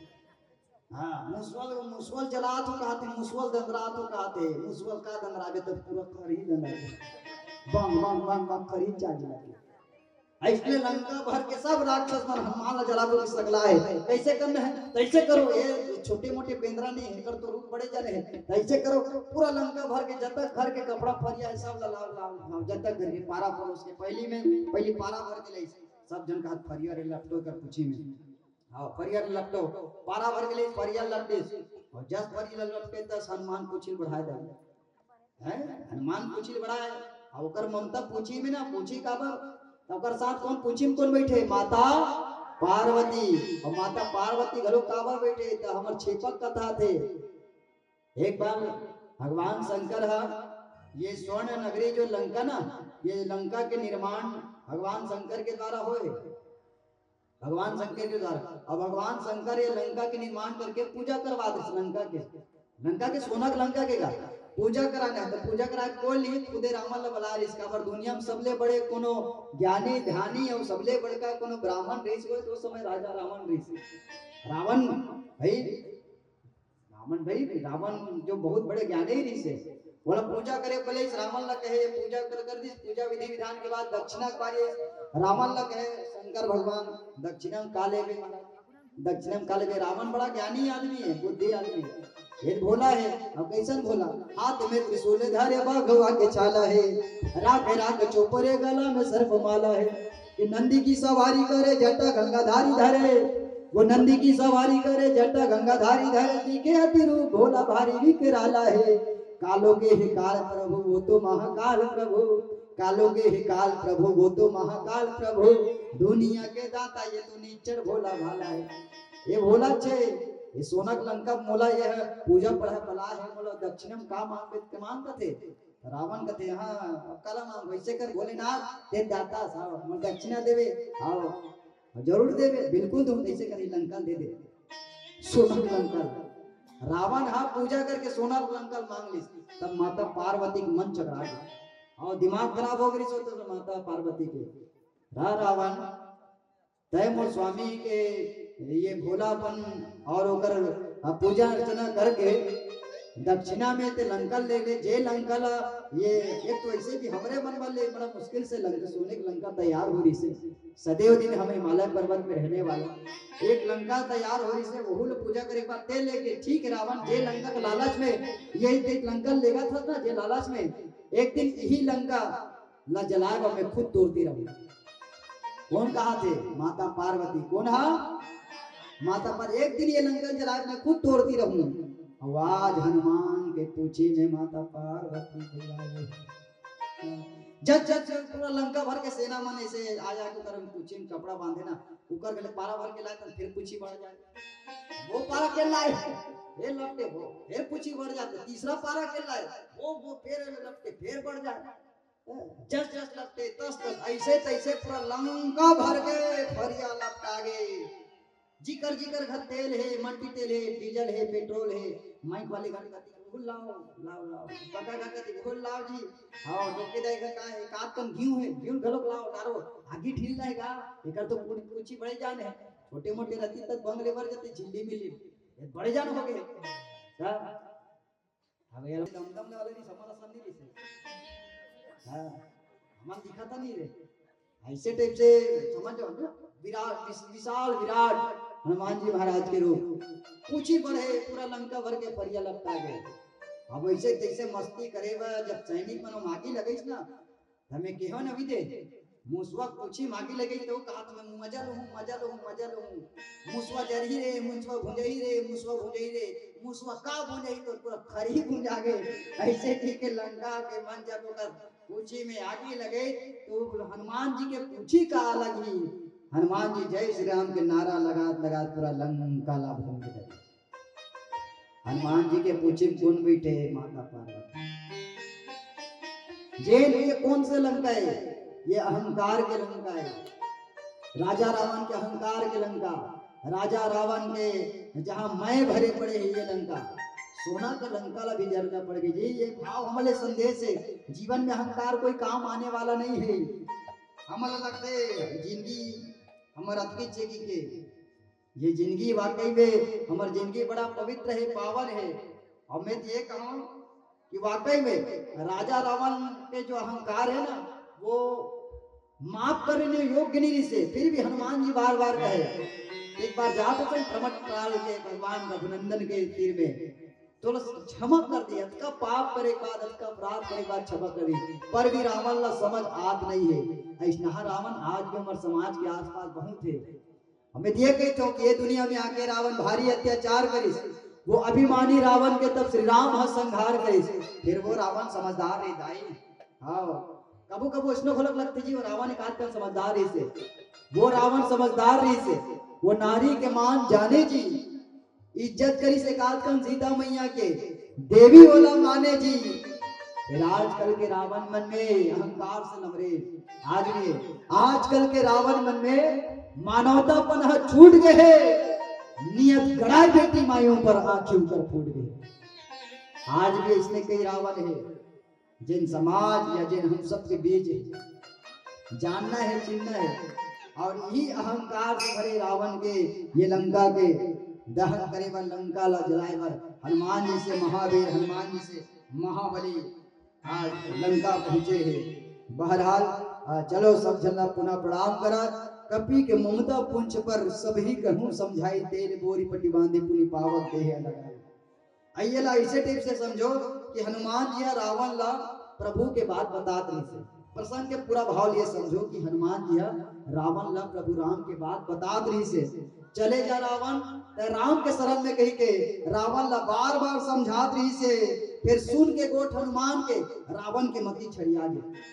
हाँ मुसवल जला तो कहते मुसवल दंदरा तो कहते मुसवल का दंदरावे तो पूरा खरीद दंदरा बम बम बम खरीद चाली लगे इसलिए लंका भर के सब राक्षस मन हनुमान जलाबो की सकला है कैसे करना है तैसे करो ये छोटे मोटे बेंद्रा नहीं है कर तो रूप बड़े जने है तैसे करो पूरा लंका भर के जब तक घर के कपड़ा फरिया सब लाओ जब तक घर के पारा पर उसके पहली पारा भर के ले सब जन का हाथ फरिया रे लपटो कर पूछी में हाँ फरियार लपटो पारा भर के लिए फरियार लपटे और जस फरियार लपटे तो हनुमान पूछी बढ़ा दे हैं हनुमान पूछी बढ़ाए और ओकर ममता पूछी में ना पूछी काबर तो ओकर साथ कौन पूछी में कौन बैठे माता पार्वती और माता पार्वती घरो काबर बैठे तो हमर छेपक कथा थे एक बार भगवान शंकर है ये स्वर्ण नगरी जो लंका ना ये लंका के निर्माण भगवान शंकर के द्वारा होए भगवान शंकर के द्वारा अब भगवान शंकर ये लंका के निर्माण करके पूजा करवा दे लंका के सोना लंका के का पूजा कराना है तो पूजा करा कोई नहीं खुदे रावण ला बला इसका पर दुनिया में सबले बड़े कोनो ज्ञानी ध्यानी और सबले बड़का कोनो ब्राह्मण रहीस हो तो समय राजा रावण रहीस रावण जो बहुत बड़े ज्ञानी रहीस है बोला पूजा करे पहले इस रावण ला कहे पूजा कर दी पूजा विधि विधान के बाद दक्षिणा कार्य रावण ला कहे शंकर भगवान दक्षिणा काले में रावण बड़ा ज्ञानी आदमी है बुद्धि आदमी है ये भोला है अब कैसन भोला हाथ में त्रिशूल धारे बाघवा के छाला है राख चोपरे गला में सर्प माला है कि नंदी की सवारी करे जटा गंगाधारी धरे वो नंदी की सवारी करे जटा गंगाधारी धरे दिखे अति रूप भोला भारी विकराला है कालों के ही काल प्रभु वो तो महाकाल प्रभु कालों के ही काल प्रभु वो तो महाकाल प्रभु दुनिया के दाता ये तो नीचर भोला भाला है ये भोला छे ये सोनक लंका मोला ये है पूजा पढ़ा बला है मोला दक्षिणम का मांग थे रावण कथे हां कला मांग वैसे कर भोलेनाथ ते दाता साहब मोल दक्षिणा देवे आओ जरूर देवे बिल्कुल तुम ऐसे कर लंका दे दे सोनक लंका रावण हा पूजा करके सोना लंका मांग ली तब माता पार्वती के मन चकरा गया और दिमाग खराब हो गई सो तो माता पार्वती के रावण तय मोर स्वामी के ये भोलापन और ओकर पूजा अर्चना करके दक्षिणा में ते लंका ले ले जे लंका ला ये एक तो ऐसे भी हमरे मन वाले बड़ा मुश्किल से लंका सोने की लंका तैयार हो रही से सदैव दिन हम हिमालय पर्वत में रहने वाले एक लंका तैयार हो रही से वहू पूजा करे एक बार ते लेके ठीक रावण जे लंका के लालच में यही एक लंका लेगा था ना जे लालच में एक दिन यही लंका ला जलाएगा मैं खुद तोड़ती रहूंगा कौन कहा थे माता पार्वती कौन हा माता पर एक दिन ये लंका जलाए मैं खुद तोड़ती रहूंगा आवाज हनुमान के पूछी में माता पार्वती जज पूरा लंका भर के सेना मन ऐसे आया के करम पूछी में कपड़ा बांधे ना ऊपर गले पारा भर के लाए तो फिर पूछी बढ़ जाए वो पारा के लाए फिर लपटे वो फिर पूछी बढ़ जाते तीसरा पारा के लाए वो फिर लपटे फिर बढ़ जाए जज लपटे तस ऐसे तैसे पूरा लंका भर के फरिया लपटा गए जिकर घर तेल है मट्टी तेल है डीजल है पेट्रोल है माइक वाले गाड़ी कहती फुल लाओ पका कहती फुल लाओ जी हां डोके देगा का है काट कन घी गलोक लाओ डारो आगे ढील जाएगा एकर तो पूछी बड़े जान है छोटे मोटे रती तक बंगले भर जाते झिल्ली मिली बड़े जान हो गए हमें यार दमदम वाले नहीं समाना संधि नहीं से हाँ हमारा दिखा था नहीं रे ऐसे टाइप से समझो ना विराट विशाल विराट हनुमान जी महाराज के रूप पूछी बढ़े पूरा लंका भर के परिया लगता गए अब ऐसे तैसे मस्ती करे जब सैनिक मनो मागी लगेस ना हमें केहो न विदे मुसवा पूछी मागी लगे तो कहा तुम्हें मजा लो मुसवा जरही रे मुसवा भुंजही रे मुसवा का भुंजही तो पूरा खरी भुंजा गए ऐसे ठीक है लंका के मन जब ओकर पूछी में आगे लगे तो हनुमान जी के पूछी का लगी हनुमान जी जय श्री राम के नारा लगा पूरा लंका ला भूमि दे हनुमान जी के पूछी कौन बैठे माता पार्वती जेल ये कौन से लंका है ये अहंकार के लंका है राजा रावण के अहंकार के लंका राजा रावण के जहां मैं भरे पड़े हैं ये लंका सोना का लंका ला भी जरना पड़ गई जी ये भाव हमारे संदेश है जीवन में अहंकार कोई काम आने वाला नहीं है हमारा लगते जिंदगी हमारा अतकी के ये जिंदगी वाकई में हमारी जिंदगी बड़ा पवित्र है पावन है और मैं ये कहूँ कि वाकई में राजा रावण के जो अहंकार है ना वो माफ करने योग्य नहीं से फिर भी हनुमान जी बार बार कहे एक बार जाते थे प्रमट काल के भगवान रघुनंदन के तीर में थोड़ा क्षमा कर दिया का पाप करे बाद का अपराध करे बाद क्षमा कर दी पर भी रावण ला समझ आत नहीं है ऐसा रावण आज भी हमारे समाज के आसपास बहुत है हमें ये कहते हो कि ये दुनिया में आके रावण भारी अत्याचार करी वो अभिमानी रावण के तब श्री राम संहार करी फिर वो रावण समझदार है दाई हाँ कबू कबू इसने खोलक लगती जी वो रावण एक आजकल समझदार रही से वो रावण समझदार रही से वो नारी के मान जाने जी इज्जत करी से कातकन सीता मैया के देवी वाला माने जी फिर आजकल के रावण मन में अहंकार से नमरे आज भी आजकल के रावण मन में मानवतापन छूट गए नियत गड़ा बेटी माइयों पर आंखें ऊपर फूट गए आज भी इसने कई रावण है जिन समाज या जिन हम सब के बीच जानना है चिन्हना है और यही अहंकार से भरे रावण के ये लंका के दहन करे वर लंका ला जलाए वर हनुमान जी से महावीर हनुमान जी से महाबली आज लंका पहुंचे हैं बहरहाल चलो सब जल्ला पुनः प्रणाम करा कपी के ममता पुंछ पर सभी कहूं समझाई तेल बोरी पट्टी बांधे पुनि पावक देह लगाए अयला इसे टाइप से समझो कि हनुमान जी रावण ला प्रभु के बात बतात नहीं से प्रसंग के पूरा भाव ये समझो कि हनुमान जी रावण ला प्रभु राम के बात बतात नहीं से चले जा रावण राम के शरण में कही के रावण ला बार बार समझात रही से फिर सुन के गोठ हनुमान के रावण के मती छड़िया गए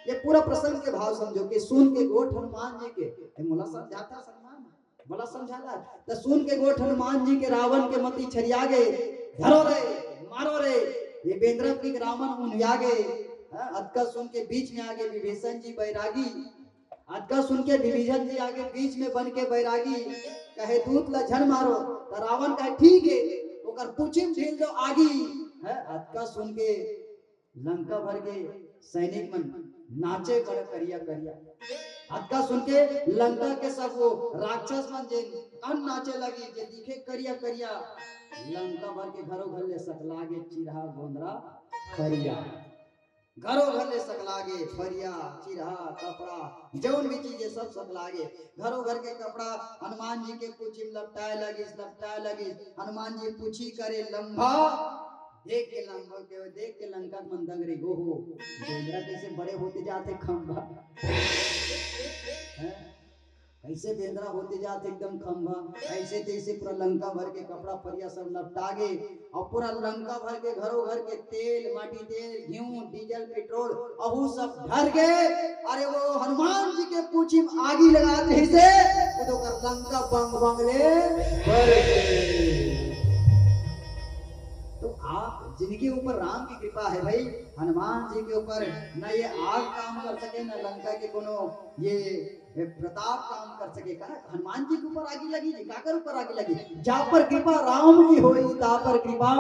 ये पूरा प्रसंग के भाव समझो कि सुन के गोठ हनुमान जी के मोला समझाता सम्मान बोला समझाला तो सुन के गोठ हनुमान जी के रावण के मती छड़िया गए धरो रे मारो रे ये बेंद्र की रावण उन्या गए अतका सुन के बीच में आगे विभीषण जी बैरागी अतका सुन के विभीषण जी आगे बीच में बन के बैरागी कहे दूत ला झन मारो तो रावण कहे ठीक है ओकर पुचिम झील दो आगी है अतका सुन के लंका भर के सैनिक मन नाचे बड़ करिया करिया अतका सुन के लंका के सब वो राक्षस मन जे अन नाचे लगी जे दिखे करिया करिया लंका भर के घरों घर ले सकलागे चिरहा गोंदरा करिया घरों घर ले सकलागे फरिया चिरहा कपड़ा जौन भी चीजें सब सकलागे घरों घर के कपड़ा हनुमान जी के पूछी लपटाए लगी हनुमान जी पूछी करे लंबा देख के लंका मन दंग रही हो बेंद्रा कैसे बड़े होते जाते खंभा कैसे बेंद्रा होते जाते एकदम खंभा ऐसे तैसे पूरा लंका भर के कपड़ा परिया सब लपटा गे और पूरा लंका भर के घरों घर के तेल माटी तेल घी डीजल पेट्रोल अहू सब भर गए अरे वो हनुमान जी के पूछी में आगी लगाते से तो कर लंका बंग बंगले भर गए तो आप जिनके ऊपर राम की कृपा है भाई हनुमान जी के ऊपर न ये आग काम कर सके न लंका के कोनो ये प्रताप काम कर सके का हनुमान जी के ऊपर आगे लगी जी काकर ऊपर आगे लगी जहाँ पर कृपा राम की होई ता पर कृपा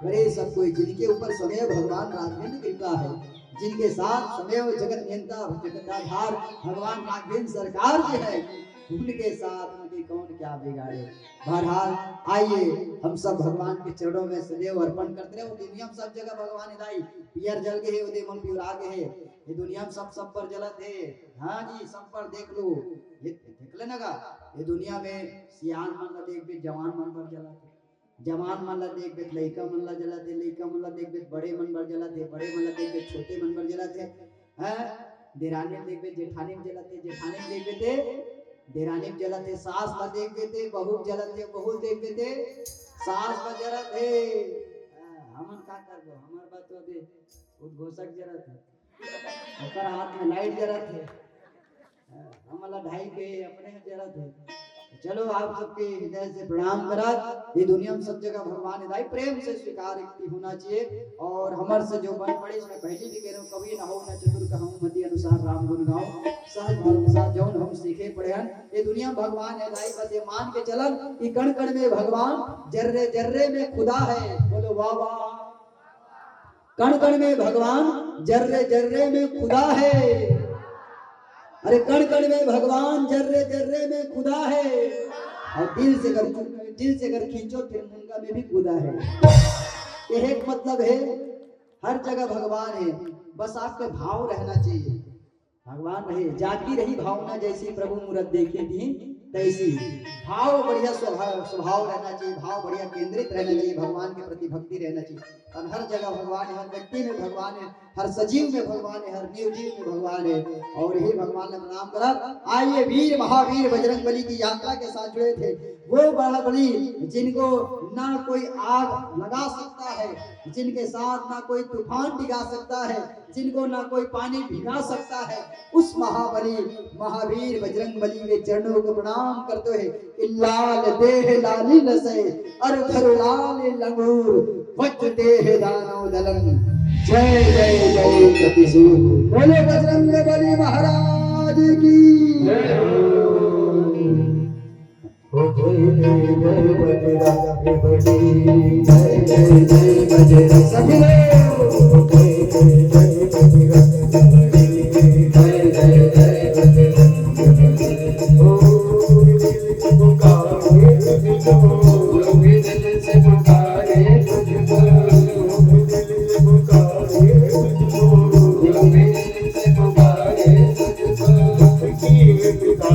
करे सब कोई जिनके ऊपर सदैव भगवान राघवेंद्र कृपा है जिनके साथ सदैव जगत नियंता जगताधार भगवान राघवेंद्र सरकार जो है उनके साथ उनके कौन क्या बिगाड़े। बहरहाल आइए हम सब भगवान के चरणों में सदैव अर्पण करते रहे। दुनिया में सब जगह भगवान दाई पियर जल के है, उदय मन पियुरा के है, ये दुनिया में सब पर जलत है। हाँ जी, सब पर देख लो, ये देख लेना का ये दुनिया में सियान मन ला देख बे, जवान मन पर जलत है, जवान मन ला देख बे, लइका मन ला जलत है, लइका मन ला देख बे, बड़े मन पर जलत है, बड़े मन ला देख बे, छोटे मन पर जलत है। हैं देरानी देख बे, जेठानी में जलत है, जेठानी देख बे ते देरानी में जलत है, सास ला देख बे ते बहू जलत है, बहू देख बे ते सास पर जलत है। हमन का करबो, हमार बात तो दे उद्घोषक जलत है, ओकर हाथ में लाइट जलत है, हमला ढाई के अपने जलत है। चलो आप सबके हृदय से प्रणाम करा। ये दुनिया में सब जगह भगवान हिदाई प्रेम से स्वीकार होना चाहिए। और हमर से जो बन पड़े इसमें पहले भी कह रहा हूँ, कभी न हो न चतुर कहूँ मति अनुसार राम गुण गाऊं, सहज भाव के साथ जौन हम सीखे पड़े हैं। ये दुनिया में भगवान हिदाई बस ये मान के चलन कि कण कण में भगवान, जर्रे जर्रे में खुदा है। बोलो वाह वाह। कण कण में भगवान, जर्रे जर्रे में खुदा है। अरे कण कण में भगवान, जर्रे जर्रे में खुदा है। और दिल से अगर खींचो फिर मुंगा में भी खुदा है। यह एक मतलब है, हर जगह भगवान है, बस आपका भाव रहना चाहिए। भगवान रहे, जाती रही भावना जैसी प्रभु मूरत देखे थी तैसी। भाव बढ़िया स्वभाव रहना चाहिए, भाव बढ़िया केंद्रित रहना चाहिए, भगवान के प्रति भक्ति रहना चाहिए। और हर जगह भगवान है, हर व्यक्ति में भगवान है, हर सजीव में भगवान है, हर निर्जीव में भगवान है। और यही भगवान ने प्रणाम करा। आइए वीर महावीर बजरंगबली की यात्रा के साथ जुड़े थे वो बड़ा बली, जिनको ना कोई आग लगा सकता है, जिनके साथ ना कोई तूफान डिगा सकता है, जिनको ना कोई पानी भिगा सकता है, उस महाबली महावीर बजरंगबली के चरणों को प्रणाम करते हैं। लाल देह लाली नसे अरधर लाल लंगूर, वज्र देह दानव दलन, जय जय जय कपिसूर। बोले बजरंगबली महाराज की जय। जय बजरंगबली, जय जय जय बजरंग सभी लोग, जय जय जय बजरंगबली, जय जय जय बजरंगबली। ओ दिल से पुकारे तुझको, दिल से पुकारे तुझको, दिल से पुकारे तुझको, दिल से पुकारे तुझको, की पिता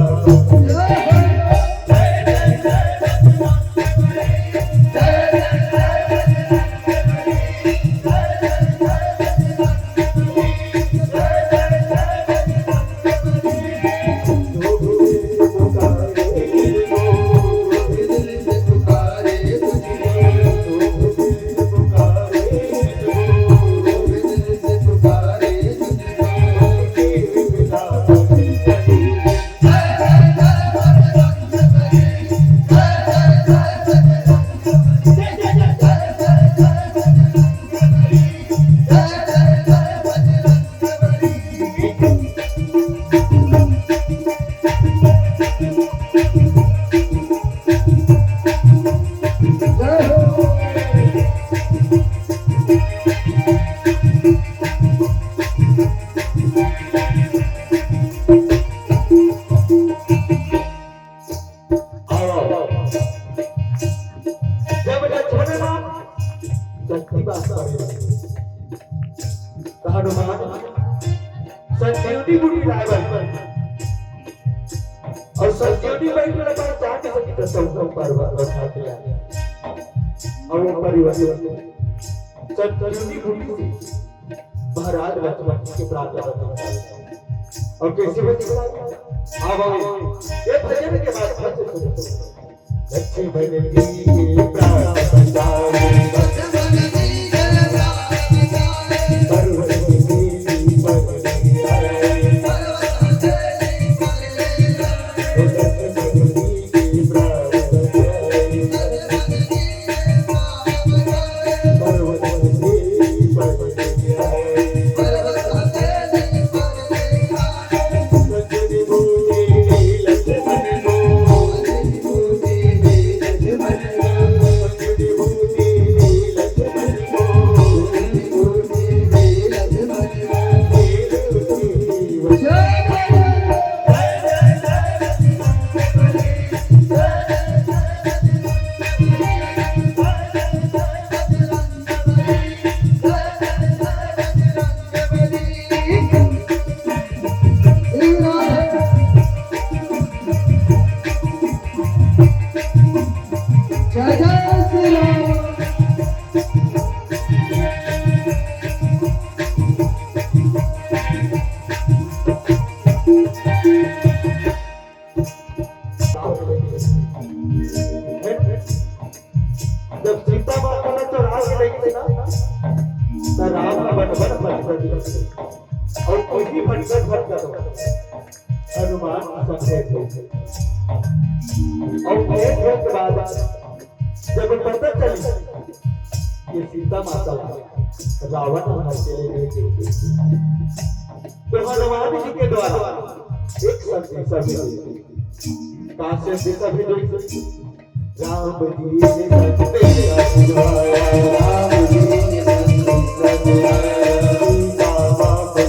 और कैसे ये भजन के बाद लक्ष्मी बनेगी प्राण बचाओ। भटकत और वही भटकत हनुमान समझे थे। और एक के बाद जब पता चली ये सीता माता रावण हमारे चले गए तो हनुमान जी के द्वारा एक संदेशा भी कहाँ से संदेशा भी राम जी ने संदेशा दिलवाया, राम जी ने संदेशा दिलवाया, सीता माता